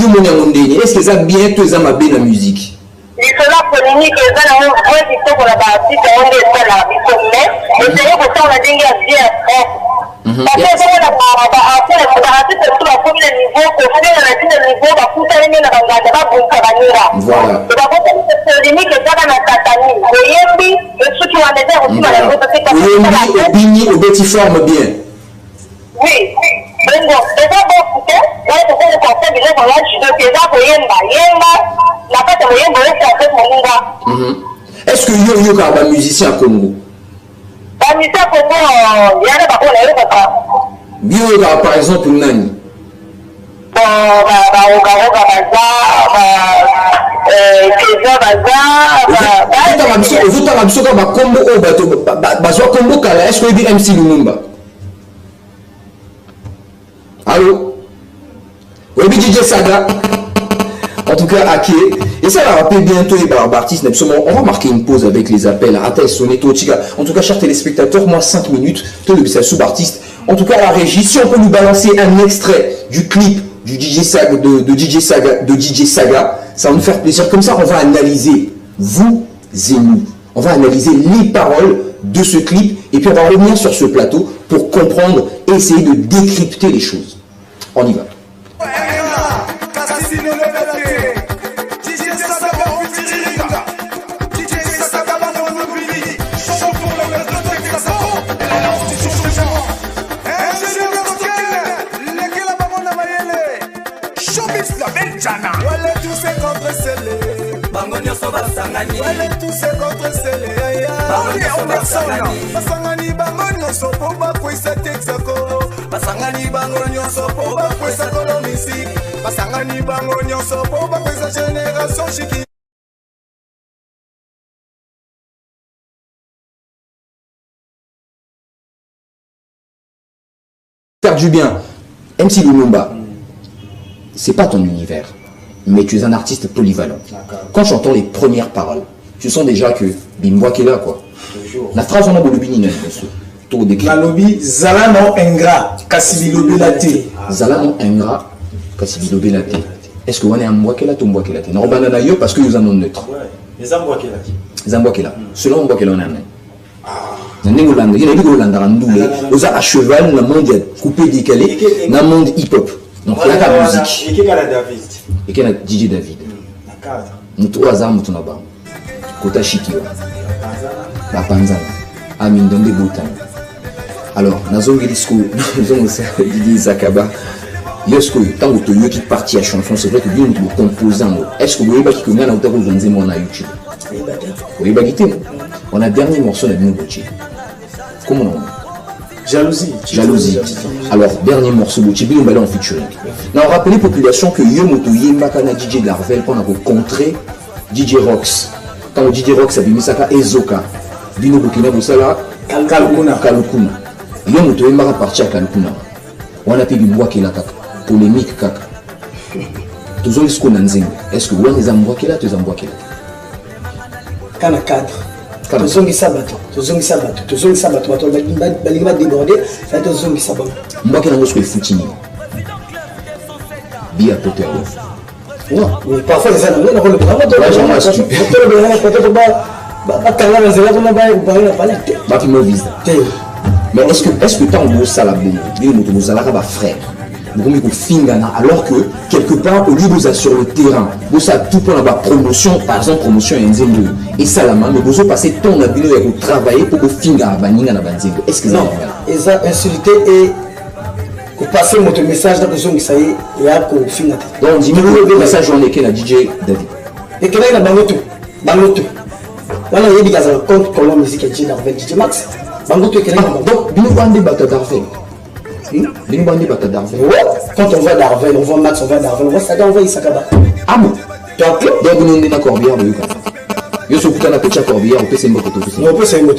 est-ce que ça bien tous les amabés dans la musique? L'histoire polémique, c'est un vrai histoire pour la partie, c'est un des seuls à mais c'est vrai que ça, on a dit qu'il y a bien parce que on a après c'est tout la premier niveau, que on est dans le niveau, va foutre les mains dans la bas pour faire voilà. Et d'abord, c'est polémique, c'est ça dans la satanie. Le yembi, le truc qui va m'aider aussi dans la route, parce que le yembi, au bini, au petit forme bien. Oui. Bon, c'est ça, bon, là, c'est le concept déjà dans l'âge de Kéza pour Yemba. La fête de Yemba, c'est un peu mon Yemba. Est-ce que Yo a un musicien à Congo? Un musicien à Congo, il y a pas de Yo a par exemple une nani? Bon, Kéza, déjà est-ce que dit MC Lumumba? Allô? Oui, DJ Saga. En tout cas, Aké. Et ça va rappeler bientôt les artistes. On va marquer une pause avec les appels. En tout cas, chers téléspectateurs, moi 5 minutes. Tout le sous-artiste. En tout cas, la régie, si on peut nous balancer un extrait du clip du DJ Saga, de DJ Saga, ça va nous faire plaisir. Comme ça, on va analyser, vous et nous. On va analyser les paroles de ce clip et puis on va revenir sur ce plateau pour comprendre et essayer de décrypter les choses. On y va. Faire du bien, MC Lumumba, c'est pas ton univers, mais tu es un artiste polyvalent. Quand j'entends les premières paroles, tu sens déjà que Bimbo qui est là, quoi. La phrase on a beau bien la lobby Zalano Ingra, Kassibilobe Latte. Zalano Ingra, Kassibilobe Latte. Est-ce que on est un bois qui est là, ton bois qui est là? Non, banana yo parce que nous en avons neutre. Les ambois qui est là. Les ambois qui est là. Selon on boit qui est là, on a un. Il y a des Hollande à cheval, le monde est coupé, décalé, dans le monde hip-hop. Donc il y a la musique. Et qui est la David? Et qui est la DJ David? Nous trois armes, nous avons Kota Shikiwa, la Panzana, Amin Donde Boutan. Alors, nous avons Didier Zakaba. Lorsque tant que tu es parti à chanson, c'est vrai que bien nous composant. Est-ce que vous voyez qu'il y a un auteur qui est en YouTube? Oui, on a dernier morceau de Bino Bouchi. Comment on? Jalousie. Alors, dernier morceau de Bouchi, on va aller en featuring. Nous avons rappelé la population que Yomoto Yembakana DJ Darvel pendant qu'on contrer DJ Rox. Quand le DJ Rox a mis ça à Ezoka, Bino Bukina Boussala, Kalukuna. Yomoto Yembaka parti à Kalukuna. On a payé Bimboa qui est là, polémique, kaka. Tous les qu'on a est-ce que vous avez des ambois qui est là, des ambois qui est là? Quand cadre. Tozongi sabato, balima débordé, ça tozongi sabato. Moi qui n'en suis foutini. Bia Potter. Non, mais parfois les années, on le prend pas. J'en ai su. Mais est-ce que tant que ça la bonne, nous allons frère. Alors que quelque part au lieu de ça sur le terrain vous ça tout pour la promotion par exemple promotion et ça la main mais vous passez ton habitude pour travailler pour que finga baninga na banzingo est-ce que non et ça insulté et pour passer notre message dans besoin que ça y est à pour finga donc dis le message on est que la DJ David et que là il a bangoto voilà il y a des compte pour la musique DJ Darvel DJ Max bangoto que là donc nous on débat Darvel. Quand on va d'Arvel, on voit Max, on va d'Arvel, on voit Saga, on voit Isakaba. Ah bon? Donc nous sommes d'accord bien. Je suis à la petite corbière, on peut s'aimer. On peut s'aimer.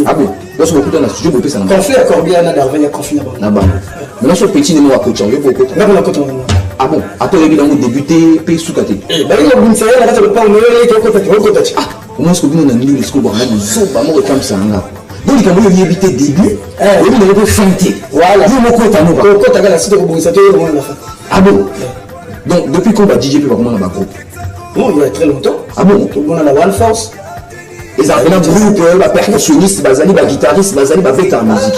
Ah bon? Lorsque vous êtes dans la studio, vous pouvez s'aimer. Conflit à corbière, on a d'Arvel, il y a conflit là-bas. Maintenant, ce petit n'est pas à côté. Ah bon? Attends, il a débuté, pays sous côté. Il y a une série, là, ça ne peut pas me Ah, comment est-ce que vous avez un livre, est-ce que vous avez un saut, comme ça, là? Donc, quand vous avez évité début, vous avez feinté. Voilà. Vous ah bon? Donc, depuis qu'on va DJ, comment on a un groupe? Non, il y a très longtemps. Ah bon? Tout le monde a la One Force. Les artistes groupe, les percussionnistes, les guitaristes, les avec la musique.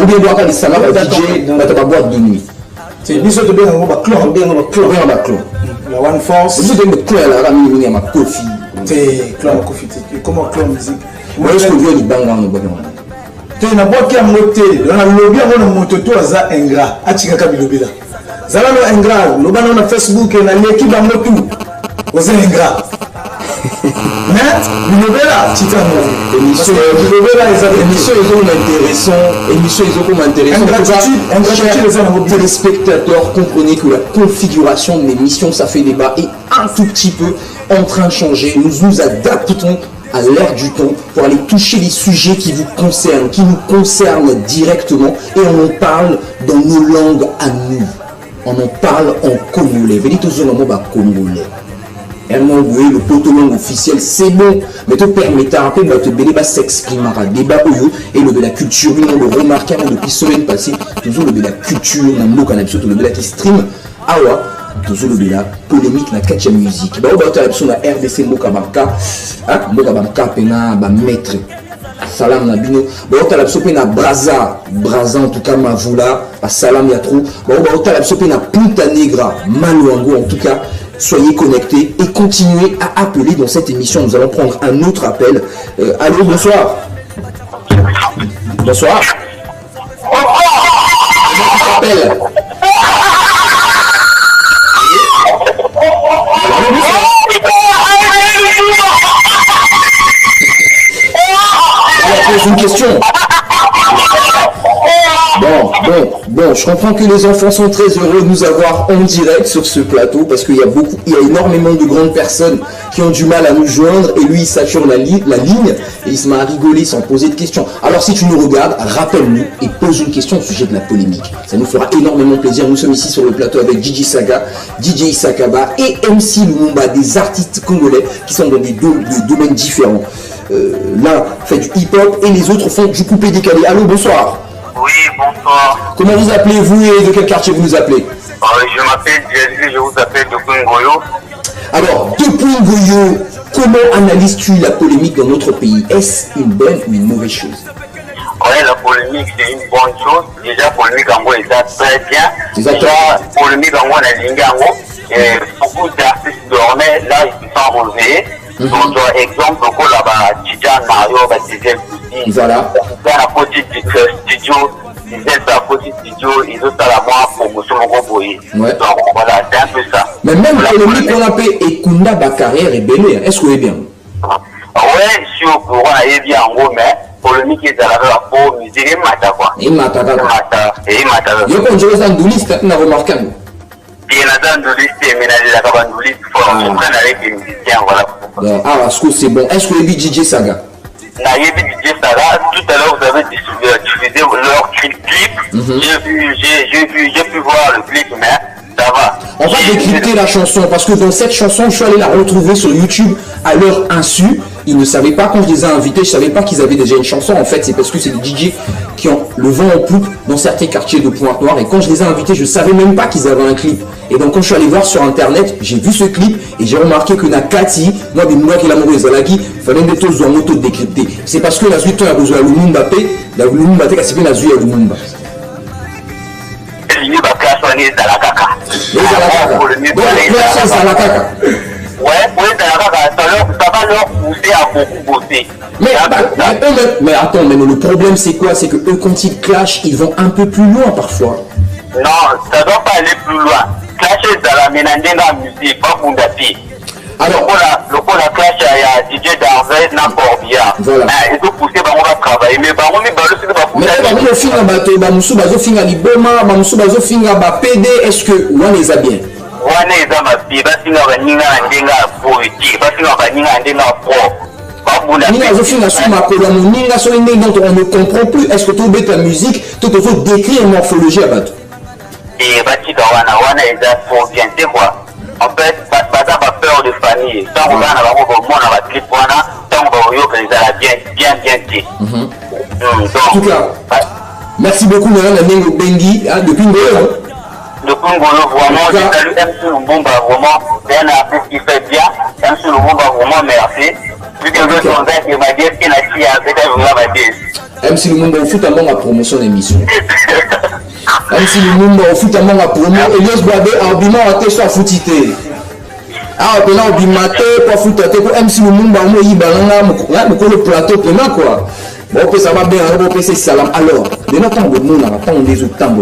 Ou bien, les salons, les DJ, la boîte de nuit. C'est une sorte de bien, on va clore. La One Force. Vous avez clore à la rame, il y a ma coffee. C'est clore, coffee. Comment clore musique? Moi, est-ce que vous avez dit bang dans le bagage? Tu n'as pas qu'à monter. On a lobby avant de monter tout à ça Ingra. À Chikaka Bilobila. Zalano Ingra. Nous avons Facebook et l'équipe à Motu. Aux Ingra. Mais bilobela titano émission bilobela émission ils ont intéressant ingratitude les amis téléspectateurs, comprenez que la configuration de l'émission Ça fait débat est un tout petit peu en train de changer. Nous nous adaptons à l'ère du temps pour aller toucher les sujets qui vous concernent, qui nous concernent directement, et on en parle dans nos langues à nous. On en parle en congolais. Venez tous en mot congolais. Le poteau officiel, c'est bon, mais te permettre un peu de te bénéba s'exprimera débat et le de la culture, nous le remarquons depuis semaine passée, toujours le de la culture, nous avons surtout le de la stream, awa, toujours le de la polémique, la catch musique. Bah, on va faire la RDC Mokabanka, Mokabanka, pena, ba maître. Salam na bino ba otala biso pe na braza en tout cas mavula ba salam ya trop ba otala biso pe na Punta Negra Maluango. En tout cas soyez connectés et continuez à appeler dans cette émission. Nous allons prendre un autre appel. Allô, bonsoir. Bonsoir. Comment tu t'appelles? Alors, pose une question. Bon, je comprends que les enfants sont très heureux de nous avoir en direct sur ce plateau parce qu'il y a énormément de grandes personnes qui ont du mal à nous joindre et lui il sature la ligne et il se met à rigoler sans poser de questions. Alors si tu nous regardes, rappelle-nous et pose une question au sujet de la polémique. Ça nous fera énormément plaisir. Nous sommes ici sur le plateau avec DJ Saga, DJ Isakaba et MC Lumumba, des artistes congolais qui sont dans des domaines différents. L'un fait du hip-hop et les autres font du coupé décalé. Allô, bonsoir. Oui, bonsoir. Comment vous appelez-vous et de quel quartier vous nous appelez? Je m'appelle Jésus, je vous appelle de Ngoyo. Alors, depuis Ngoyo, comment analyses-tu la polémique dans notre pays? Est-ce une bonne ou une mauvaise chose? Oui, la polémique c'est une bonne chose. Déjà, polémique en gros, ça très bien. Déjà, polémique en gros, on a Lingango. Et beaucoup d'artistes dormaient, là, ils se sont relevés. Donc, exemple, là-bas, Tidjan, Mario, Dizelle aussi. Voilà. Dans la petite studio, Dizelle, la petite studio, ils ont à la moindre promotion au Boye. Ouais. Donc, voilà, c'est un peu ça. Mais même la polémique qu'on appelle Ekunda Bakarrière est belle. Est-ce que vous est bien? Oui, si au courant, il est bien en gros, mais polémique est à la peau, musique, il m'a quoi. Il m'a Et il m'a tapé. yo quand je reste en douliste, tu as remarqué. Il y a dans le liste, mais il y a dans le liste, il faut comprendre avec les musiciens, voilà. Ah, parce que c'est bon. Est-ce que vous DJ Saga? DJ Saga, tout à l'heure vous avez diffusé leur clip. J'ai pu voir le clip, mais ça va. On va décrypter la chanson parce que dans cette chanson, je suis allé la retrouver sur YouTube à leur insu. Ils ne savaient pas, quand je les ai invités, je ne savais pas qu'ils avaient déjà une chanson. En fait, c'est parce que c'est des DJ qui ont le vent en poupe dans certains quartiers de Pointe-Noire. Et quand je les ai invités, je ne savais même pas qu'ils avaient un clip. Et donc, quand je suis allé voir sur Internet, j'ai vu ce clip et j'ai remarqué que Nakati, moi, qui l'a mourir, Zalagi, il fallait des choses en auto décrypter. C'est parce que la suite, on a besoin de Lumumba, la Lumumba, qui a la suite à Lumumba. Ça va leur pousser à beaucoup bosser. Mais attends, mais le problème c'est quoi? C'est que eux quand ils clashent, ils vont un peu plus loin parfois. Non, ça ne doit pas aller plus loin. Clasher dans la ménagère musique, pas pour d'appui. Alors, le coup la clash, il y a DJ Darvez, n'importe bien. Voilà. Il faut pousser, on va travailler. Mais on est mais au final, Bamoussou Bazo Finga Liboma, Bamoussou Bazo Finga PD, est-ce que on les a bien? On est à ma vie, parce qu'il y a un ninga politique, parce qu'il y a un ninga pro. Ninga Zofina Souma Kolamo, Ninga Soline, dont on ne comprend plus. Est-ce que tu veux ta musique, tu te faut décrire une morphologie à battre? Et Batika Wana est pour bien, c'est quoi? En fait, pas peur de famille. Tant qu'on a un clip, tant qu'on a bien dit. En tout cas, merci beaucoup, Mme Nengo Bengi, depuis Ngoyo. Depuis Ngoyo, vraiment, je salue MC Lumumba, vraiment, c'est un artiste qui fait bien. MC Lumumba, vraiment, merci. Plus que le sondage, il m'a dit qu'il a tiré avec un MC Lumumba, au foot à la promotion d'émission. MC Lumumba, au foot à la promotion. Elios Babé, argument à tes soit foutité. Ah, on a obimate, pas foutité. MC Lumumba, on y balanga, on le plateau, quoi. Bon, ça va bien, on va c'est salam. Alors, de notre temps, on n'a pas des autres temps,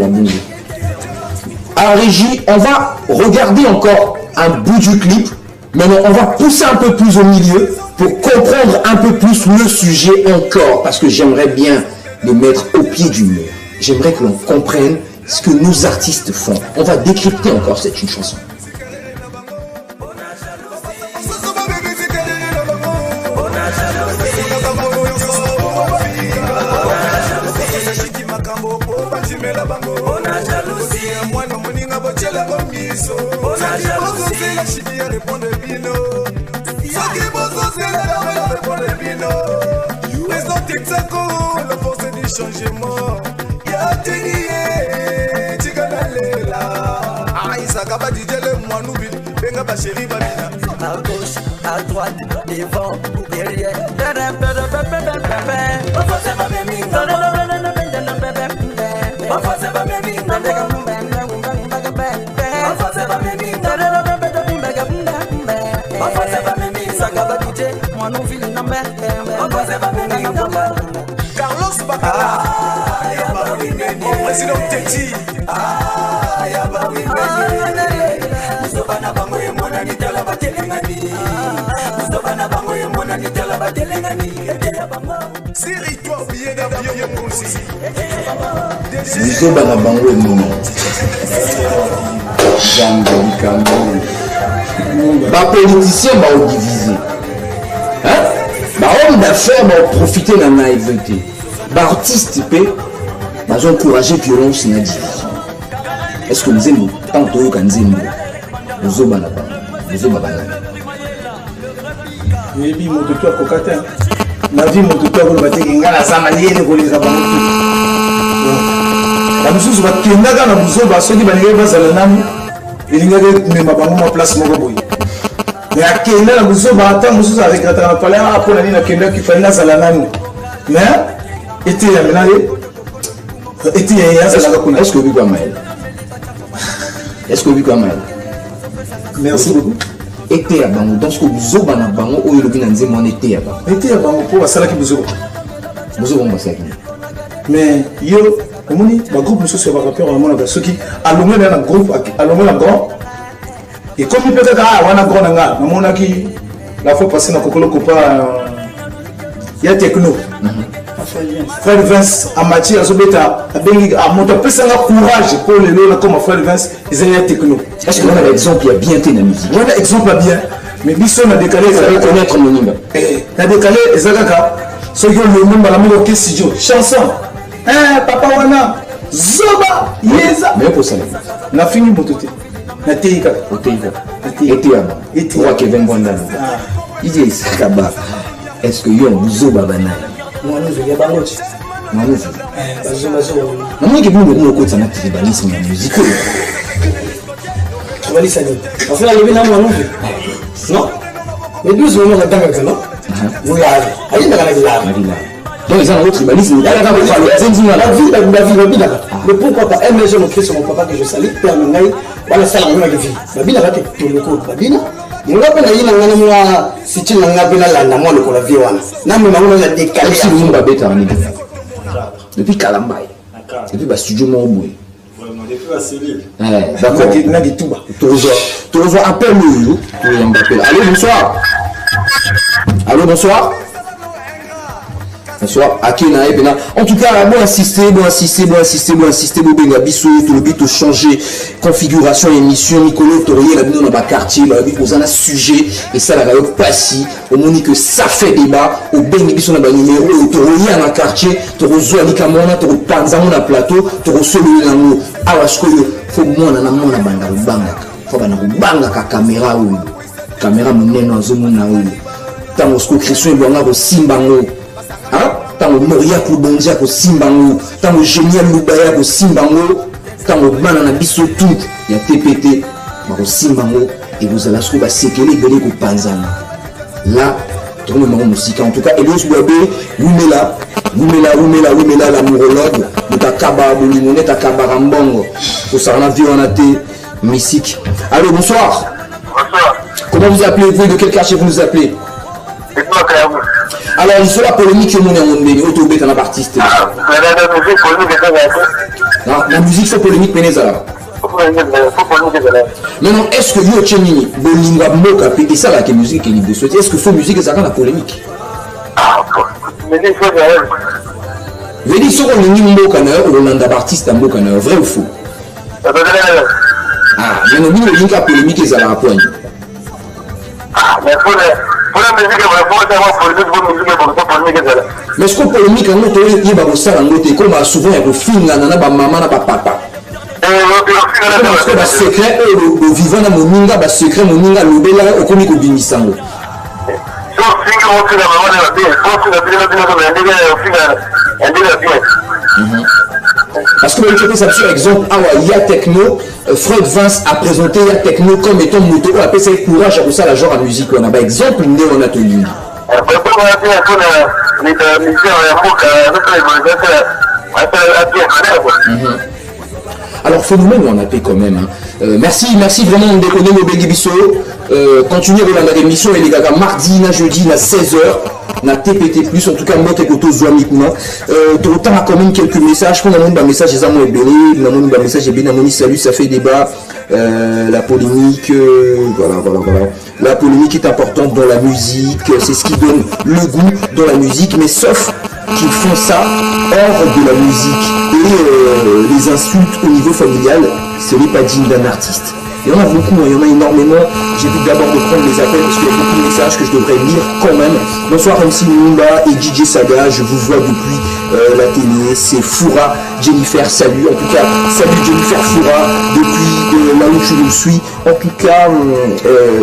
à la régie, on va regarder encore un bout du clip Maintenant, on va pousser un peu plus au milieu pour comprendre un peu plus le sujet encore, parce que j'aimerais bien le mettre au pied du mur. J'aimerais que l'on comprenne ce que nos artistes font. On va décrypter encore cette une chanson. À gauche, à droite, devant, derrière. Carlos Bacala, président Teti. Muzoba na bango emono. Bapoliticien baodivisé. Bahomme d'affaires baprofite na naïveté. Baartiste mpe bazoencourage violence na division. Est-ce que nzembo tant toyoka nzembo muzoba na bango muzoba banani yebi moto to akoka te na vie moto to akoloba te nga naza maniene koleka bango bamosusu bakendaka na buzoba soki balingaki bazala nanu elingaki mema bango mwa place moko boye me akenda na buzoba ata mosusu aregretaka na pale mpo na nini akendaki fali nazala nanu me eteya mena ye eteya azalaka kuna. Est-ce que obi kwa maele? Est-ce que obi kwa maele? Merci beaucoup. Eteya bango donc ce que buzoba na bango oyo elobi na nzembo wana eteya bango eteya bango mpo basalaki buzoba buzoba ngo basalaki mais yo omoni bagroupe mosusu ya barapeur omonaka soki alongwe na groupe alongwe na grand ekomi mpe kaka wana grand na nga namonaki la fois passé na kokolo kopa ya techno Frère Vince amati azobeta abengi moto apesanga courage mpo lelo na koma Frère Vince ezali ya techno. Est-ce que wana exemple ya bien te na musique? Wana exemple ya bien mais biso na décalé ezali connaître monimba na décalé eza kaka soki olongo mbala moko ke studio chanson papa wana zoba yeza mais pour ça na fini moto te na teyi kaka eteya bango wa Kevin Bondano ije sakaba. Est-ce que yo zoba banani mwana nzeli bangochi mwana nzeli bazo namoni ke bino ko kotsa na tribalisme ya musique tribalisme afuna lebi na mwana nzeli non mais deux moments la tanga kana oui ali ndaka na kilala donc ils ont un tribalisme il y a la vie mais pourquoi pas un jour mon Christ mon papa que je salue père ngai wala sala ngona ke vie babina ba te toloko babina ngape na yina ngana mwa siti na ngape na landa mwa lokola vie wana na mema ngona la décaler si vous babeta en Italie depuis Kalambaye depuis ba studio mo boy vraiment depuis la cellule d'accord na gituba tu reçois appel le tu Mbappé. Allô bonsoir. Allô bonsoir. Bonsoir. Akina et Bena. En tout cas, bon insister, Benga Bissou, tout le but de changer configuration émission, Nicolas Torier, la dans le quartier, la vie aux un sujet, et ça la radio passi, au moment que ça fait débat, au Benga Bissou dans le numéro, au Torier dans le quartier, tu reçois Nikamona, tu repanza mon plateau, tu reçois le lango, awasko yo, faut moi na mona banda banga, faut bana banga ka caméra ou caméra moneno azomona ou, tant osko Christian Banga ko simbango. Tango Moria Koubondia ko Simbango, tango Génial Lubaya ko Simbango, tango Bana na biso tout, ya TPT, ko Simbango, et vous allez se sekele belé ko panzana. Là, tout le monde musique. En tout cas, Elios Boabé, Lumela, l'amourologue, Mutakaba, Bolimone, Takaba Rambongo, pour ça on a vu on a été musique. Allô, bonsoir. Bonsoir. Comment vous appelez-vous? De quel quartier vous nous appelez? Alors, il faut la polémique que nous avons autobé dans la artiste. La musique polémique, la musique c'est polémique, mais les alors. Maintenant, est-ce que yo Tchéni, Bolinga Moka, et ça là, qui est musique et niveau souhaité, est-ce que faux musique, ça rend la polémique? Mais il faut dire. Vous dites, si on est ni Moka, ou on a d'artiste à Moka, vrai ou faux? Ah, je ne dis pas que la polémique est à la poigne. Ah, mais pour la musique, il faut savoir polémique. Mais ce qu'on polémique, on a il y a ça, comme souvent, il y a des films, maman, papa. Parce que le secret, le vivant dans mon ninga, le secret, mon ninga, le bel au comique au bimisango. Parce que le ça sur exemple, il y a techno, Fred Vance a présenté il y a techno comme étant moto, on appelle ça courage à ça la genre à musique. On a par exemple une on a tenu. Alors phénomène on a fait quand même. Merci vraiment on déconne nos Bélibisso. Continuez avec la émission et les gars mardi, na jeudi, na 16h. Na TPT+, en tout cas, moi, t'es côté Zouamikna. D'autant, quand même quelques messages. Pour un message, les amours est belé. Un message est bien. Salut, ça fait débat. La polémique, voilà. La polémique est importante dans la musique. C'est ce qui donne le goût dans la musique. Mais sauf qu'ils font ça hors de la musique. Et les insultes au niveau familial, ce n'est pas digne d'un artiste. Il y en a beaucoup, il y en a énormément. J'ai vu d'abord de prendre les appels parce qu'il y a beaucoup de messages que je devrais lire quand même. Bonsoir MC Lumumba et DJ Saga, je vous vois depuis la télé. C'est Foura, Jennifer, salut. En tout cas, salut Jennifer Foura, depuis là où je nous suis. En tout cas,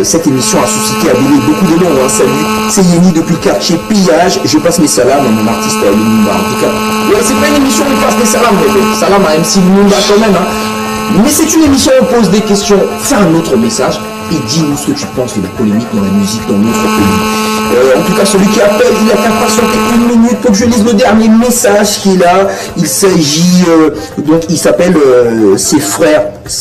cette émission a suscité à donner beaucoup de noms. Salut, c'est Yeni depuis le quartier Pillage. Je passe mes salams à mon artiste Lumumba. En tout cas, c'est pas une émission où on passe des salams, mais salam à MC Lumumba quand même. Mais c'est une émission où on pose des questions. Fais un autre message et dis-nous ce que tu penses de la polémique dans la musique dans notre pays. En tout cas, celui qui appelle, il a qu'à patienter 1 minute pour que je lise le dernier message qu'il a. Il s'agit, donc il s'appelle ses frères, je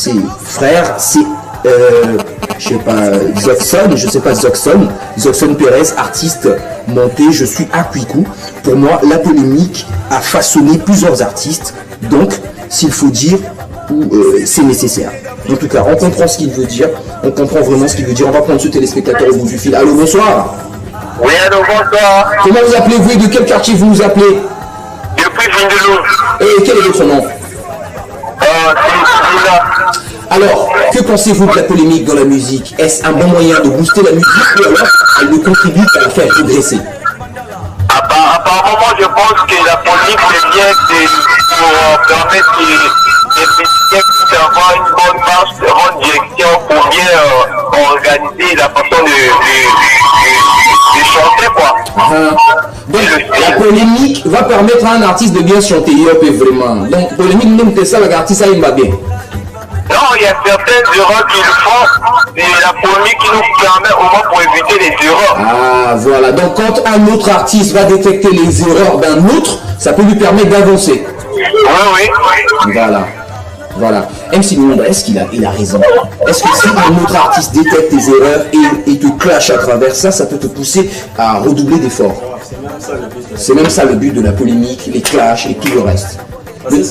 sais pas, Zoxon Perez, artiste monté, je suis à Kwiku. Pour moi, la polémique a façonné plusieurs artistes, donc s'il faut dire, c'est nécessaire. En tout cas, on comprend ce qu'il veut dire, on comprend vraiment ce qu'il veut dire. On va prendre ce téléspectateur au bout du fil. Allô, bonsoir. Oui, allô, bonsoir. Comment vous appelez-vous et de quel quartier vous nous appelez? Depuis Vindeloup. Et quel est votre nom? Alors, que pensez-vous de la polémique dans la musique? Est-ce un bon moyen de booster la musique ou alors elle ne contribue qu'à la faire progresser? Apparemment, je pense que la polémique, c'est bien pour permettre les musiciens d'avoir une bonne marche, une bonne direction pour bien organiser la façon de chanter, quoi. Donc, la polémique va permettre à un artiste de bien chanter, vraiment. Donc, polémique, même que ça, l'artiste, il va bien. Non, il y a certaines erreurs qu'ils font et la polémique qui nous permet au moins pour éviter les erreurs. Ah, voilà. Donc, quand un autre artiste va détecter les erreurs d'un autre, ça peut lui permettre d'avancer. Oui. Voilà. MC Lumumba, est-ce qu'il a raison? Est-ce que si un autre artiste détecte tes erreurs et te clash à travers ça, ça peut te pousser à redoubler d'efforts? C'est même ça le but de la polémique, les clashs et tout le reste. Le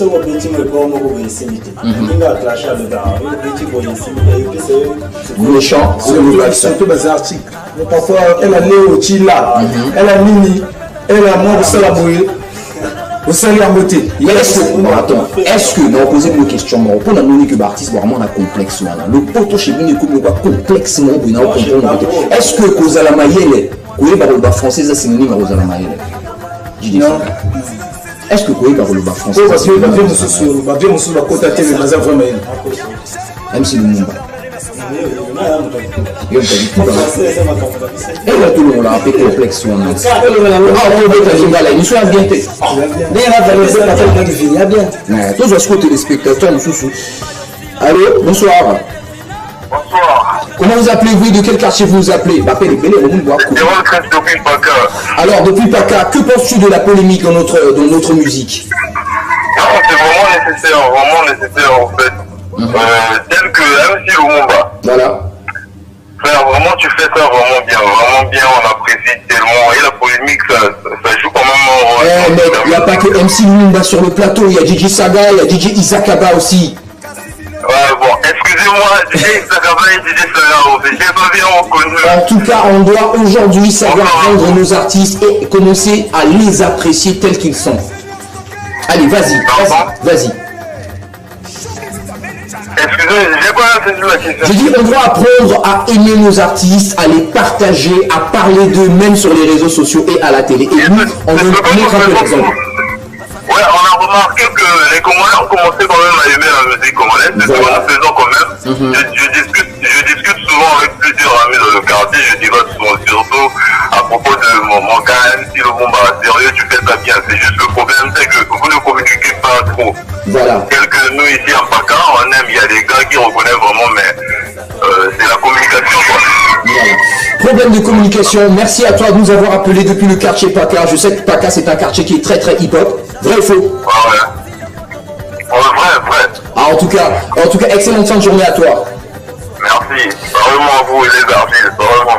chant, c'est le surtout les articles. Parfois, elle a Léo Chila, elle a Mini, elle a moi, vous la bouille. Vous savez la beauté. Est-ce que, on pose une question, pour la que l'artiste vraiment un complexe, le poteau chez lui, il est complexe, est-ce que Kozala Mayele, la française, c'est synonyme à Kozala Mayele? Est-ce que vous avez le bas français? Parce que la vie monsieur va contacter les bazar vraiment. MC Lumumba. Il a tout le monde a un peu complexe. Nous sommes bien fait. Tous à ce côté les spectateurs, nous sommes. Allô, bonsoir. Bonsoir. Comment vous appelez-vous? De quel quartier vous vous appelez? Alors, depuis Paka, que penses-tu de la polémique dans notre musique? Non, c'est vraiment nécessaire en fait. Tel que MC Lumumba. Voilà. Frère, vraiment tu fais ça vraiment bien, on apprécie tellement. Et la polémique, ça joue quand même un rôle. Mec, il n'y a pas que MC Lumumba sur le plateau, il y a DJ Saga, il y a DJ Isakaba aussi. Ouais, bon, excusez-moi, DJ Sakaba et DJ Salao, j'ai pas bien reconnu. En tout cas, on doit aujourd'hui savoir prendre nos artistes et commencer à les apprécier tels qu'ils sont. Allez, vas-y. Excusez-moi, j'ai pas entendu la question. Je dis, on doit apprendre à aimer nos artistes, à les partager, à parler d'eux même sur les réseaux sociaux et à la télé. Et nous, on veut mettre un peu l'exemple. Ouais, on a remarqué que les Congolais ont commencé quand même à aimer la musique congolaise. C'est ce que nous faisons quand même. Je discute souvent avec plusieurs amis dans le quartier. Je dirais souvent, surtout à propos de mon gars, si le bon bah sérieux, tu fais ça bien. C'est juste le problème, c'est que vous ne communiquez pas trop. Voilà. Tel que nous ici en PACA, on aime, il y a des gars qui reconnaissent vraiment, mais c'est la communication quoi. Voilà. Problème de communication. Merci à toi de nous avoir appelés depuis le quartier PACA. Je sais que PACA, c'est un quartier qui est très très hip-hop. Vrai ou faux? Ouais. Vrai. Ah, en tout cas, excellente fin de journée à toi. Merci. Vraiment à vous et les artistes, vraiment.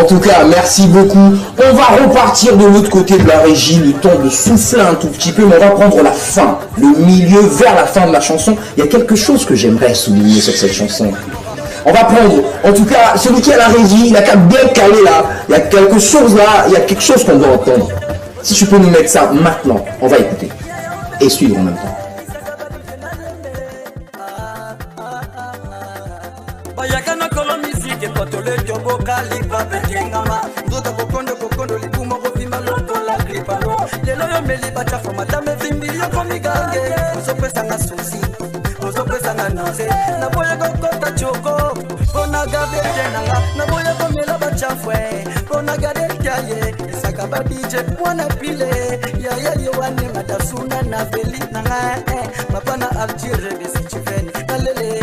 En tout cas, merci beaucoup. On va repartir de l'autre côté de la régie, le temps de souffler un tout petit peu, mais on va prendre la fin, le milieu vers la fin de la chanson. Il y a quelque chose que j'aimerais souligner sur cette chanson. On va prendre, en tout cas, celui qui est à la régie, il a qu'à bien caler là. Il y a quelque chose là, il y a quelque chose qu'on doit entendre. Si tu peux nous mettre ça maintenant, on va écouter et suivre en même temps. DJ wana pile ya yoane matasuna na veli na papa na Algeria bisichiveni alele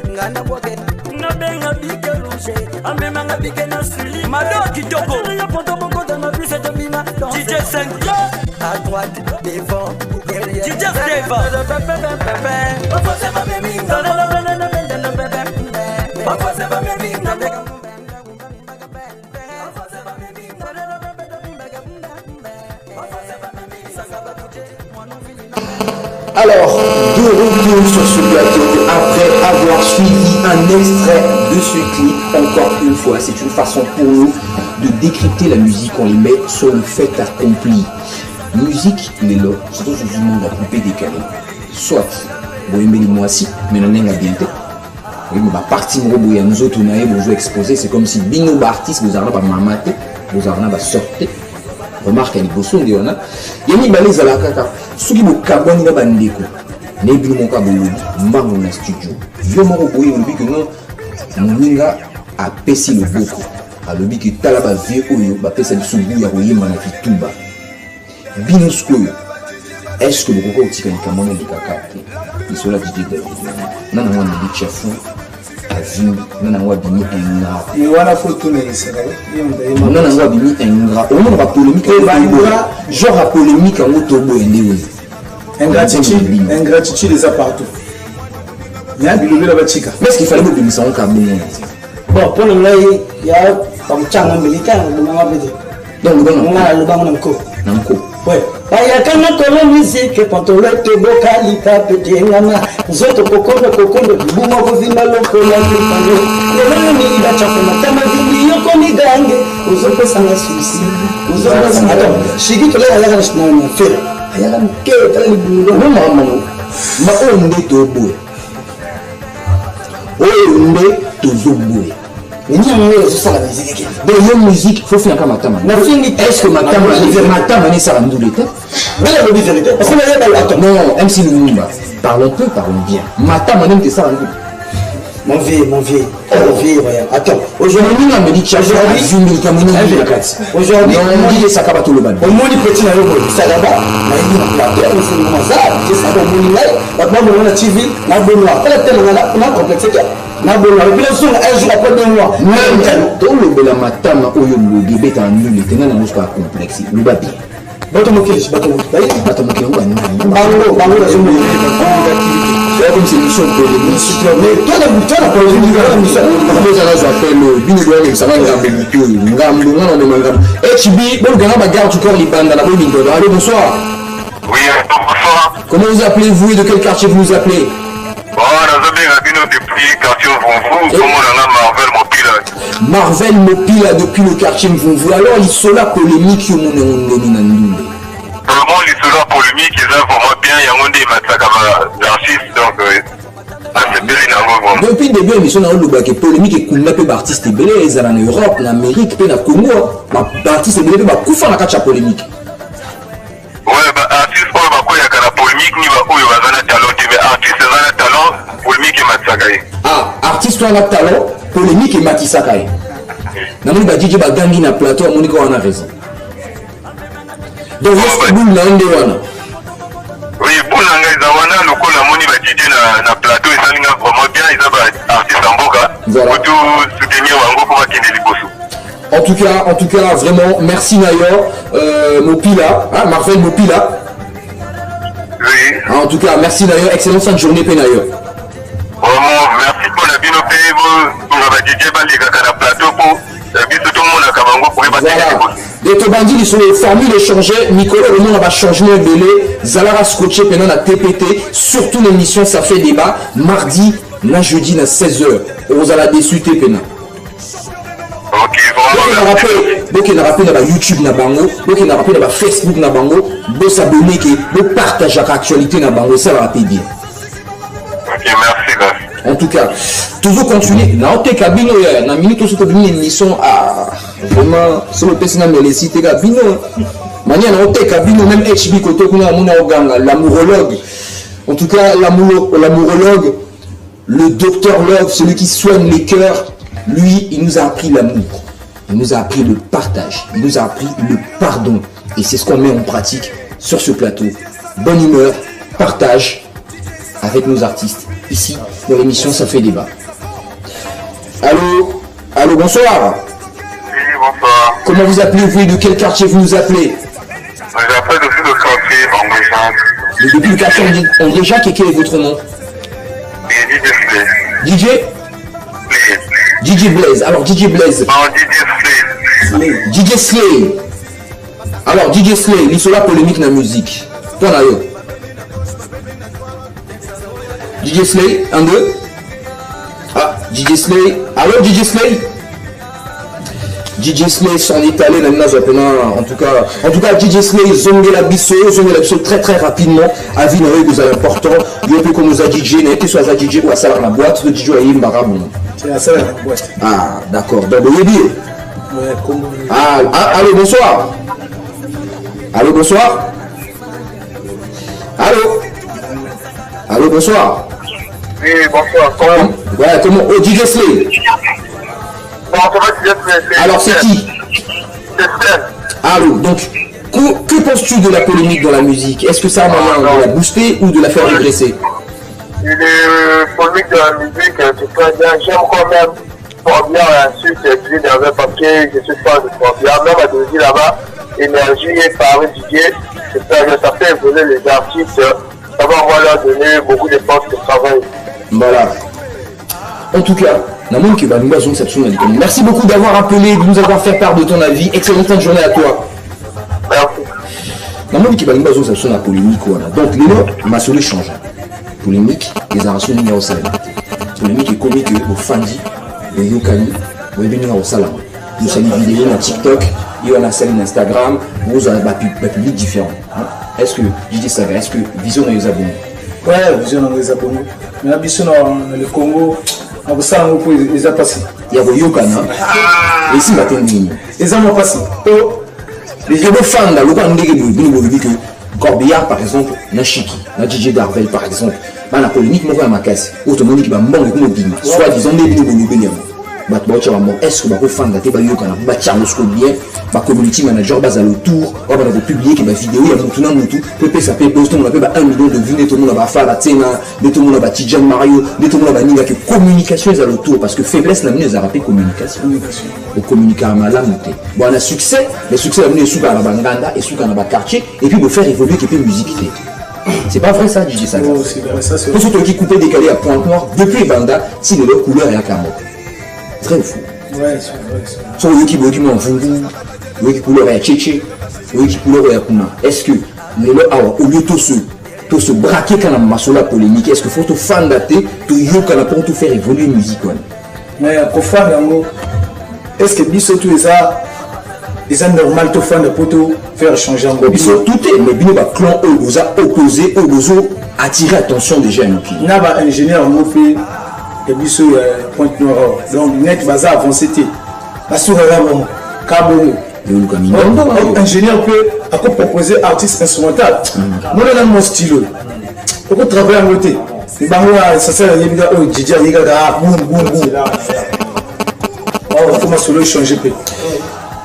ngana boge na benga bike rouge amema ngabike na suli mado kitoko ya poto boko dans ma puce de mina DJ 5 à droite devant derrière DJ Steva papa c'est ma mimi papa c'est ma mimi. Alors, de retour sur ce plateau, après avoir suivi un extrait de ce clip, encore une fois, c'est une façon pour nous de décrypter la musique, on les met sur le fait accompli. Musique, les lots, surtout sur le monde à couper décalé. Soit, vous aimez les mois-ci, mais non, on a bien été. Oui, mais partie de nous autres, on a exposé, c'est comme si bino artiste, vous avez pas mamaté, vous avez pas sorti. Remarque, il y a des bossons, il y a des balais à la caca. Ceux qui ont carbone, ils ont des coups. Les billes m'ont cabolo, m'ont dans studio. Vieux m'ont reconnu le but que non, mon ninga a pécé le beaucoup. A le but que talaba vieux oyo, ba pécé le soubou ya royé manaki tuba. Binosko, est-ce que le coco tika ni kamona di kaka? Ils sont là du dit de non, non, on dit chefou. Azim, non, on va bini engra. Il y a la photo là, c'est là. Non, on va bini engra. On va polémique. Genre à polémique en autobo et néo. Ingratitude les a partout. Il y a un billet là-bas, chica. Mais est-ce qu'il fallait que vous ça en cabinet? Bon, pour le moment, il y a un changement militaire. Donc, on a le banc d'Amco. Namco. Ouais. Il y a quand même la musique, quand on le te bocalita, petit ngama, zoto kokondo, bouma vima loko la lipano. Le nani il a chafé ma tama vindi yoko migange, uzope sana susi. Uzope sana. Attends, shigi to la ya na faire. Ya na mke tala libulo. Non, maman. Ma onde to boue. Onde to zoboue. Mais ni on est sur la musique. De la musique, il faut faire comme Matama. Est-ce que Matama n'est pas un double état? Mais la vérité. Parce que non, MC Lumumba, parlons peu, parlons bien. Matama n'est pas ça un double. Mon vieux, regarde. Attends, aujourd'hui, on me dit que aujourd'hui, on dit que ça va tout le monde. On me dit que tu n'as pas ça là-bas. On a TV, on a bon noir. On a complexe. On a bon noir. Et puis, un jour après 2 mois. Même tout le bel Matama, où il y a le bébé en nul, il y a un complexe. Le babi. Bango, c'est comme c'est une mission pour les musiques. Mais toi, la bonsoir. Oui, bonsoir. Comment vous appelez-vous et de quel quartier vous nous appelez? Bon, on a depuis depuis quartier Vunvu, comme on a Marvel Mopila. Marvel Mopila depuis le quartier Mvumvu. Alors, il sera polémique au monde. Vraiment, l'histoire polémique, ils ont vraiment bien, il y a un des massacres d'artistes, donc c'est bien énormément. Depuis le début de l'émission, on a eu polémique et qu'on a peu d'artistes belés, ils sont en Europe, en Amérique, en Congo. L'artiste belé, il va couper la carte polémique. Ouais, artiste, il y a la polémique, il va y talent, mais artiste, il a talent, polémique et massacre. Ah, artiste, il a talent, polémique et massacre. Nous avons dit que Gangi na plateau, on a raison. Donc, est-ce que vous l'avez? Oui, pour l'Angaïzawana, le coup, la moni va dire na plateau, ils sont vraiment bien, ils ont artiste en boca. Voilà. Pour tout soutenir Wango pour qu'il ait des en tout cas, vraiment, merci Nayor, Mopila, hein, Marvel Mopila. Oui. En tout cas, merci Nayor, excellente fin de journée, Nayor. Vraiment, merci pour la binopé, vous avez dit que la plateau pour tout le monde à Kavango pour Voilà. Les Tobandi, ils sont les formules échangées. Nicolas, le monde va changement belé. Zalara scotché pendant la TPT. Surtout l'émission, ça fait débat. Mardi, la jeudi, à 16h. On va la déçu TPNA. Ok, vraiment. Donc, il y a rappelé dans YouTube, na bango. Donc, il y a rappelé dans Facebook, na bango. Vous s'abonner, vous partagez l'actualité, na bango. Ça va rappeler bien. Ok, merci, gars. En tout cas, toujours continuer. Dans tes cabines, dans minute où c'est une émission, vraiment, sur le PC, mais les sites cabines, manière dans tes cabines, même HB côté qu'on a l'amourologue. En tout cas, l'amourologue, le docteur Love, celui qui soigne les cœurs, lui, il nous a appris l'amour. Il nous a appris le partage. Il nous a appris le pardon. Et c'est ce qu'on met en pratique sur ce plateau. Bonne humeur, partage avec nos artistes. Ici, dans l'émission, ça fait débat. Allô? Allô, bonsoir. Oui, bonsoir. Comment vous appelez-vous et de quel quartier vous nous appelez? J'appelle depuis le quartier André Jacques. Depuis le quartier André Jacques, et quel est votre nom? DJ? DJ Blaze. Alors, DJ Blaze. Non, DJ Slay. DJ Slay. Alors, DJ Slay, l'histoire polémique dans la musique. Toi, Nayo. DJ Slay, 1, 2. Ah, DJ Slay. Alors, DJ Slay. DJ Slay s'en est allé en tout cas DJ Slay zonge la biso très très rapidement à vie n'avait des important il y a peu comme nous a DJ n'est que soit à DJ ou à savoir la boîte de DJ à Yimbarabon. C'est à ça la boîte. Ah d'accord, donc vous bien. Ouais, comment. Allô, bonsoir. Allô, bonsoir. Allô, bonsoir. Oui, bonsoir. Comment? Ouais, comment? Oh, DJ Slay. Alors c'est qui? Allô, donc que penses-tu de la polémique dans la musique? Est-ce que ça a moyen de la booster ou de la faire régresser? Il est polémique de la musique, c'est très bien. J'aime quand même fort bien ensuite écrit dans un papier, je suis fan de fort bien. Même à Dozy là-bas, énergie et Paris Didier, ça fait évoluer les artistes, ça va leur donner beaucoup de force de travail. Voilà. En tout cas, merci beaucoup d'avoir appelé, de nous avoir fait part de ton avis. Excellente fin de journée à toi. Merci. Polémique. Donc, les mots, ma solution change. Polémique, les arrations au salaire. Polémique et comique au Fandi, le Yokani, vous venez au salaire. Nous sommes vidéo sur TikTok, il y a la scène Instagram, vous avez un public différent. Est-ce que, je dis ça, est-ce que Vision est abonnés? Ouais, Vision est abonnés. Mais la Vision dans le Congo, on ça ils ont passé. Il y a vos Yokana. Et ici, ma tenue. Ils ont passé. Les fans, là, le cas de que Corbillard, par exemple, Nashiki, DJ Darvel, par exemple, la polémique, moi, ma casse. Autre monde qui va m'en soit disant, est-ce que les fans de la bien, ma community manager base à l'autour, on va publier que ma vidéo, il y a mon tout, ça peut poster, on a 1 million de vues, tout le monde va faire la Tsena, tout le monde va Tijan Mario, tout le monde va dire que communication est à l'autour, parce que faiblesse n'a mené à rappeler communication. Au communiquer à malade. Bon, on a succès, le succès a mené sous la banganda et sous le quartier, et puis de faire évoluer qui peut musique. C'est pas vrai ça, DJ Saga. C'est vrai ça, c'est pour ceux qui coupaient décalé à Pointe Noire, depuis Banda, si de leur couleur est à Camo. Très fou. Ouais, c'est vrai. Soit eux qui body en Vungu, eux qui couleur est à Tchétché, eux qui couleur est à Kuma. Est-ce que au lieu de ceux, pour se braquer quand on a la polémique. Est-ce qu'il faut te fan dater, te yoka pour te faire évoluer la musique? Mais pour fan, est-ce que biso tout ça, c'est normal de fan pour te faire changer en groupe? Biso tout est, mais bien le clan vous a opposé, vous a attiré l'attention des jeunes. Il y a un ingénieur qui fait et biso Pointe Noire. Donc net basa avancé. Parce que un ingénieur peut proposer artiste instrumental. Moi, je mon style. On peut travailler à côté. Ça sert à dire que Didier boum boum boum. Comment solo changer?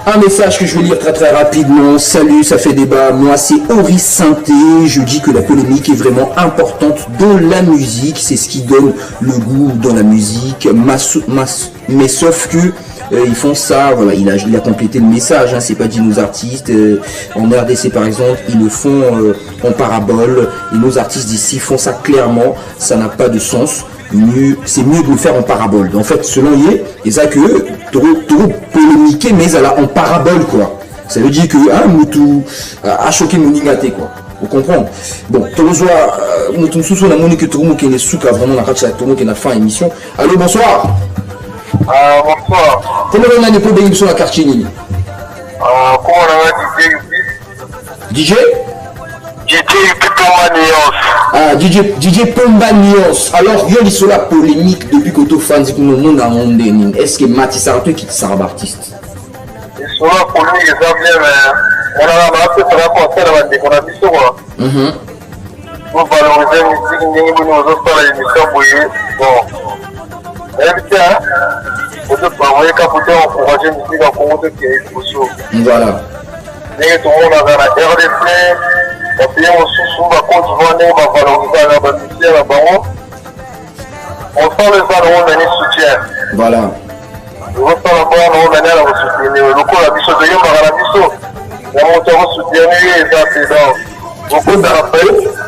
Un message que je vais lire très très rapidement. Salut, ça fait débat. Moi, c'est Ori Santé. Je dis que la polémique est vraiment importante dans la musique. C'est ce qui donne le goût dans la musique. Mais sauf que ils font ça, voilà, il a complété le message, hein, c'est pas dit nos artistes, en RDC par exemple, ils le font en parabole, et nos artistes d'ici font ça clairement, ça n'a pas de sens, c'est mieux de le faire en parabole. En fait, selon Yé, et ça que tu polémiquer, mais elle a en parabole, quoi. Ça veut dire que, Moutou a choqué mon ingaté, quoi. Vous comprenez? Bon, tu reçois, Moutou Moussou, on a monique tout le monde qui est souka, vraiment, on a raté tout le monde qui a fin émission. Allô, bonsoir. Bonsoir. Comment on a des problèmes sur la quartier Nini? Comment on a DJ? DJ Pomba Nios. Ah, DJ Pomba Nios. Alors, il y a eu la polémique depuis que tu fans que nous avons monde. Est-ce que Mathis Sartre qui est un artiste? Sur la polémique, c'est bien, mais on a un peu de la concert avec des conditions. Pour valoriser la musique, nous avons fait l'émission bouillée. Bon. Voilà. Voilà.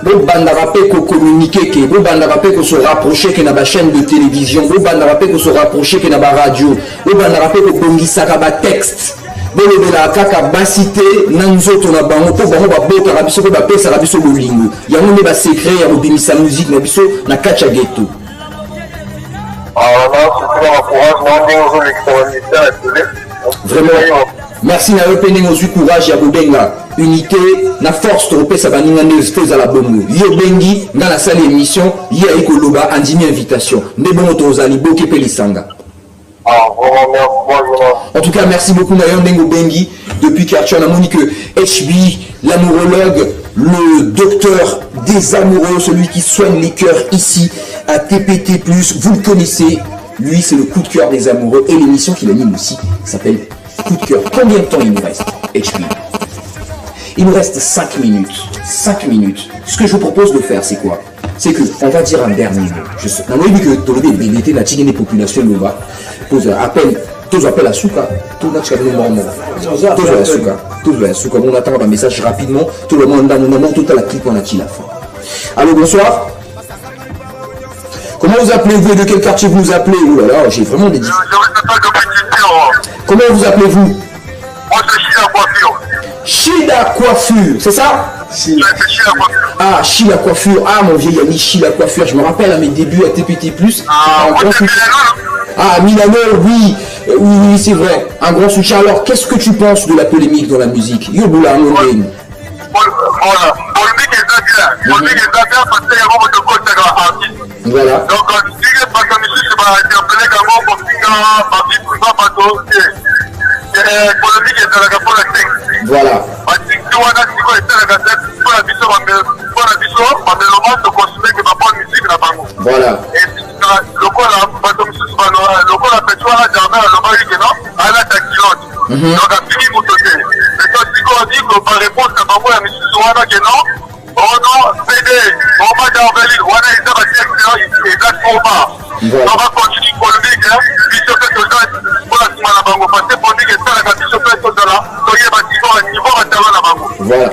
Vous bandez qu'on communique, vous bandez qu'on se rapproche que la chaîne de télévision, vous bandez qu'on se rapproche que la radio, vous bandez qu'on bongisa ka texte. Vous avez la kaka basité, nanzoto na bango pour bango ba boka rabiso ko ba pesa rabiso bolingo. Ya ngone ba secret ya obimisa musique na biso na kacha ghetto. Vraiment. Merci na opening aux courage ya bobenga. Unité, na force trompée ça va ninga à la bongo. Yo bengi dans la salle émission, ya ikoloba andimi invitation. Ne bon tozali boke pelisanga. En tout cas, merci beaucoup Nayon Dengo Bengi depuis qu'Arthur a monique HB, l'amourologue, le docteur des amoureux, celui qui soigne les cœurs ici à TPT+. Vous le connaissez, lui c'est le coup de cœur des amoureux et l'émission qu'il anime aussi s'appelle Coup de cœur. Combien de temps il nous reste, HB? Il nous reste 5 minutes. 5 minutes. Ce que je vous propose de faire, c'est quoi? C'est que on va dire un dernier mot. Je sais. On a vu que tout le monde est la tigre des populations de l'Oba. Tous appellent à Souka. Tout le monde à Souka. Tout à Souka. On attend un message rapidement. Tout le monde dans le moment, tout à la clip, on a tiré la fin. Allô, bonsoir. Comment vous appelez-vous et de quel quartier vous appelez? Oh là là, j'ai vraiment des difficultés. Comment vous appelez-vous? Moi, c'est Chida Coiffure. Chida Coiffure, c'est ça? Si. Ah, Chida Coiffure. Ah, mon vieil ami Chida Coiffure. Je me rappelle à mes débuts à TPT+. Ah, Milano, oui. Oui, c'est vrai. Un grand soutien. Alors, qu'est-ce que tu penses de la polémique dans la musique? Yoboula, voilà. Polémique est bien. Polémique est bien parce qu'il y a beaucoup de causes dans l'artiste. Voilà. Donc, si je passe à monsieur, je vais interpeller comment pour finir ma vie pour pas passer. Polémique est dans la politique. Voilà. Parce que tu vois, si on est dans la tête, pour la vision, on me demande de consommer que ma bonne musique là bas. Voilà. Et le coup là, parce que monsieur, le coup là, tu vois, jamais le mari qui non, elle a ta kilote. Donc, à fini, vous totez. Mais quand tu dis que par réponse, à ma voix, monsieur, Souana qui non, oh non, PD, on va d'envers, on a été abattu, et là, on va continuer polémique, hein, puis sur cette chose, pour la semaine à Bango, parce que polémique est ça, la question de cette chose-là, donc il y a un niveau à terre à Bango. Voilà.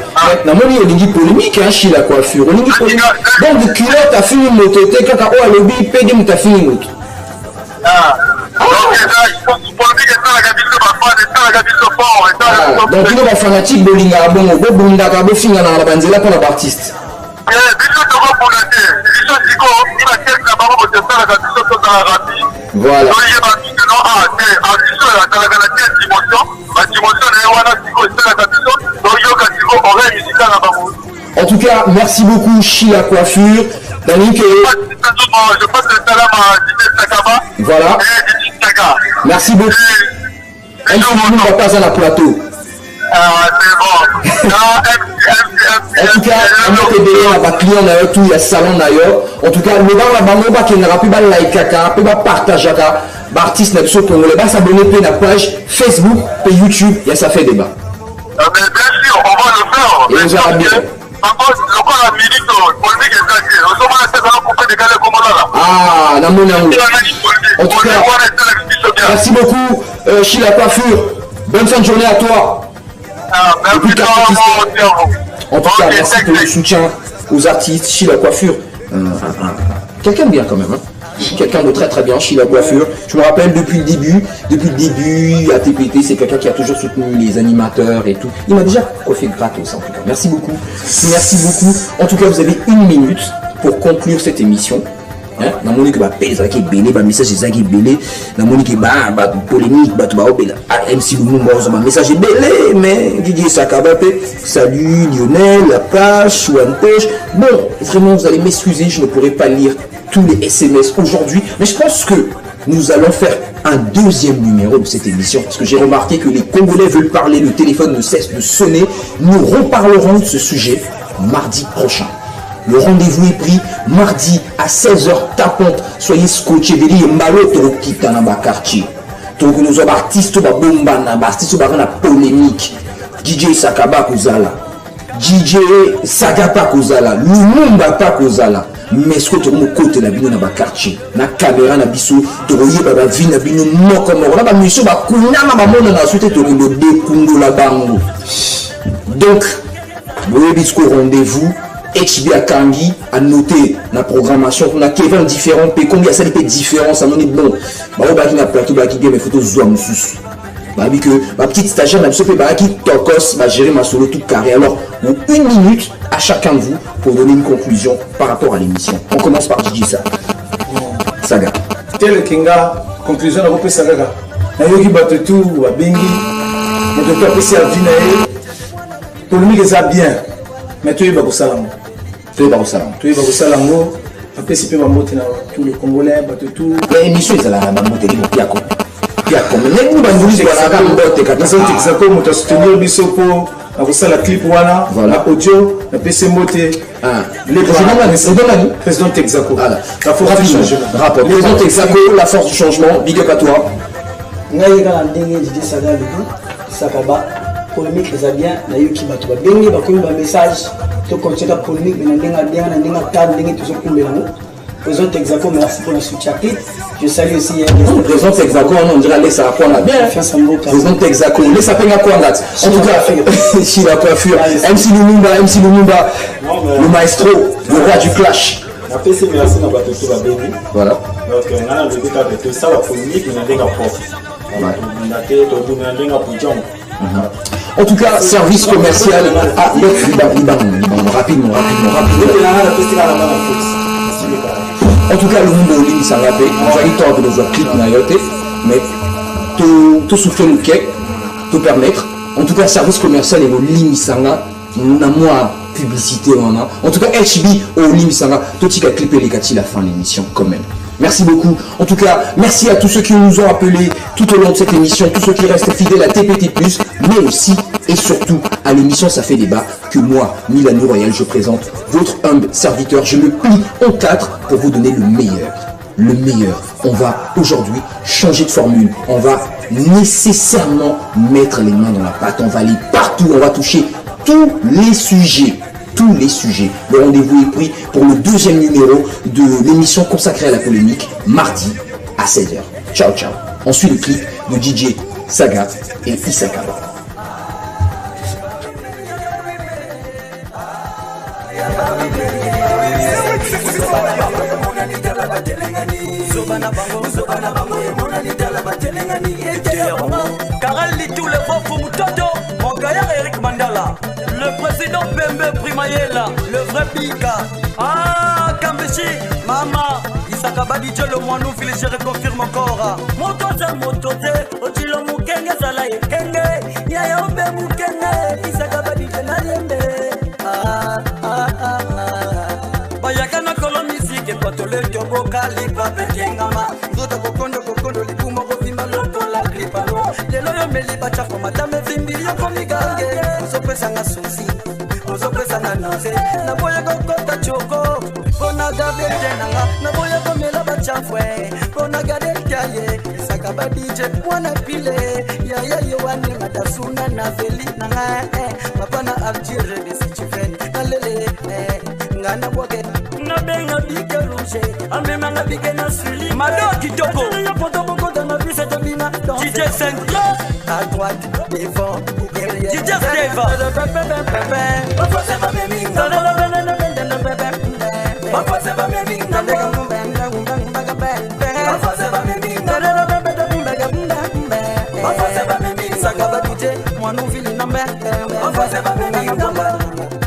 Maintenant, on dit polémique, hein, chez la coiffure. On dit polémique. Donc, le culotte a fini moto, t'es quand on a lobby, pédé, t'as fini moto. Donc, il y a des fanatiques de l'Inga, bon, on va finir dans la banzela pour l'artiste. Voilà. En tout cas, merci beaucoup, Chila Coiffure. Danique. Voilà. Merci beaucoup. Elle ne va pas à la plateau. En tout cas, on a été client d'ailleurs, tout il y a salon d'ailleurs. En tout cas, le bar la banque qui n'aura plus de like, plus de partage, artiste n'a pas congolais, va s'abonner à la page Facebook et YouTube, et ça fait débat. Mais bien sûr, on va le faire. Et vous aurez bien. Ah, la monnaie. En tout cas, merci beaucoup, Chila Coiffure. Bonne fin de journée à toi. En tout cas, merci pour le soutien aux artistes, Chila Coiffure. Quelqu'un de bien quand même. Hein. Quelqu'un de très très bien, Chila Coiffure. Je me rappelle depuis le début, à TPT, c'est quelqu'un qui a toujours soutenu les animateurs et tout. Il m'a déjà coiffé gratos en tout cas. Merci beaucoup. Merci beaucoup. En tout cas, vous avez 1 minute pour conclure cette émission. Na moni que ba pesa qui belé ba message ezaki belé na moni que ba polémique ba to ba obela MC Lumumba ba message belé mais Didier Sakaba salut Lionel la page ou un poche bon vraiment vous allez m'excuser je ne pourrai pas lire tous les SMS aujourd'hui mais je pense que nous allons faire un deuxième numéro de cette émission parce que j'ai remarqué que les Congolais veulent parler, le téléphone ne cesse de sonner. Nous reparlerons de ce sujet mardi prochain. Le rendez-vous est pris mardi à 16h tapante. Soyez scotchés, Béli et Malo Torokita dans le quartier. Donc nous avons artistes qui artistes polémique. DJ Sakaba Kozala, DJ Sagapa Kozala, Lumumba pa Kozala. Mais ce que tu as côté na bino na ba quartier, na caméra na biso, tu voyez ba vie na bino moko moko. Na ba mission ba kunya na ba mona na suite to ndo de kungo la bango. Donc, vous discours rendez-vous. HB à Kangi a noté la programmation on a Kevin différent et combien ça fait différence ça non est bon bah on va qui na plateau bah qui mes photos zoom sous bah oui que ma petite stagiaire n'a pas qui tokos va gérer ma solo tout carré alors 1 minute à chacun de vous pour donner une conclusion par rapport à l'émission. On commence par DJ Saga tel kinga conclusion na ko Saga na yoki batutu wa bengi moto to pesi a vina pour lui ça bien mais tu es pas au salon. Tu es pas au salon. Tu es pas au salon. Après c'est pas monter dans tous les Congolais, tout. L'émission est là, la monter pour Piako. Piako. Mais nous on dit voilà quand botte quand ça c'est comme tu soutenir bisopo, avec ça la clip voilà, la audio, la PC monter. Le président Texaco. Voilà. La force du changement. Rapport. Président Texaco, la force du changement. Big up à toi. Ngai ka ndenge DJ Saga biku Sakaba. Polémique les bien na yoki bato ba bengi ba komi ba message to continuer la polémique mais ndinga table ndinga toujours kumbela mo président Texaco merci pour le soutien je salue aussi président Texaco on dirait laisse à quoi là bien président Texaco laisse à penga quoi là en tout cas Chila Coiffure MC Lumumba le maestro le roi du clash na PC merci na bato to ba bengi voilà donc on a le but avec tout ça la polémique mais ndinga propre on a été to ndinga pujon. En tout cas, service commercial. Ah, rapidement. En tout cas, le monde ligne s'en rappelle. Nous allons tenter de voir clip mais tout souffler le quai, tout permettre. En tout cas, service commercial et vos lignes s'en moi publicité en tout cas HB au ligne s'en tout qui a clippé les gâtis la fin de l'émission quand même. Merci beaucoup. En tout cas, merci à tous ceux qui nous ont appelés tout au long de cette émission, tous ceux qui restent fidèles à TPT+, mais aussi et surtout à l'émission Ça fait débat que moi, Milano Royal, je présente votre humble serviteur. Je me plie en 4 pour vous donner le meilleur. Le meilleur. On va aujourd'hui changer de formule. On va nécessairement mettre les mains dans la pâte. On va aller partout. On va toucher tous les sujets. Tous les sujets. Le rendez-vous est pris pour le deuxième numéro de l'émission consacrée à la polémique, mardi à 16h. Ciao, ciao. On suit le clip de DJ Saga et Isaka. Karali tout le beau pour Moutoto, mon gaillard Eric Mandala, le président. président Pembe Primayela, le vrai Pika. Ah, Kambeshi, Mama, Isaka Badidjo, le moinou, je reconfirme encore. Motote, Otilo Mukenge, Salaye Kenge, Yaya Obe Mukenge, Isaka Badidjo, Naliembe. Bayakana Kolomisi, Patole, Toboka, Lipa, Bekengama, Zota Kokondo, Lipuma, Rofima, Lotola, Klipalo, Leloyo Meliba, Chafo, Madame Vimbi, Yokomigange, Sopesanga Susi, Sopesanga Nose, Naboya Kokota Choko, Bonaga Benanga, Naboya Komela Bachafwe, Bonaga Yaye, Isaka DJ, Wana Pile, Yaya Yoani, Matasuna, Naveli, Nanga, Papana Algire, Besichifen, Nalele, Ngana Boke. Nabenga bike rouge, amemanga bike na suli. Mado kitoko. Ya poto boko dans ma vie cette bina. DJ Saint-Claude à droite, devant, derrière. DJ Steva. Papa c'est pas mes mings. Papa c'est pas mes mings. Papa c'est pas mes mings. Papa c'est pas mes mings. Sagaba DJ, moi nous vili number. Papa c'est pas mes mings.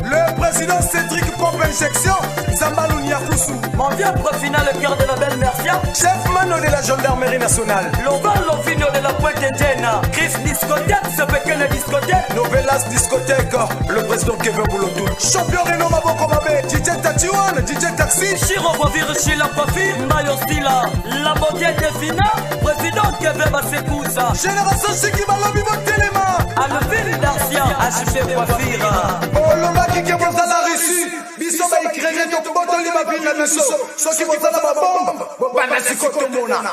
Le président Cédric Pop Injection, Zambalou Niakoussou. Mon vieux profina le cœur de la belle Mercia. Chef Mano de la gendarmerie nationale. Loval Lovino de la Pointe Indienne. Chris Discothèque, ce pequeño discothèque. Novelas Discothèque, le président Kevin Boulotou. Champion Reno Maboko Mabé, DJ Tatiwan, DJ Taxi. Chiro Bovir, Chila Pafi, Mayo Stila. La beauté des Fina, président Kevin Bassekousa. Génération Chiki Balobi Botelema. Alvin Darcia, HP Wafira. Olomba Kiki Boza la Russie. Biso ba ikrege to boto li ba bina biso. So ki boza la ba bombe. Bana sikoto mona.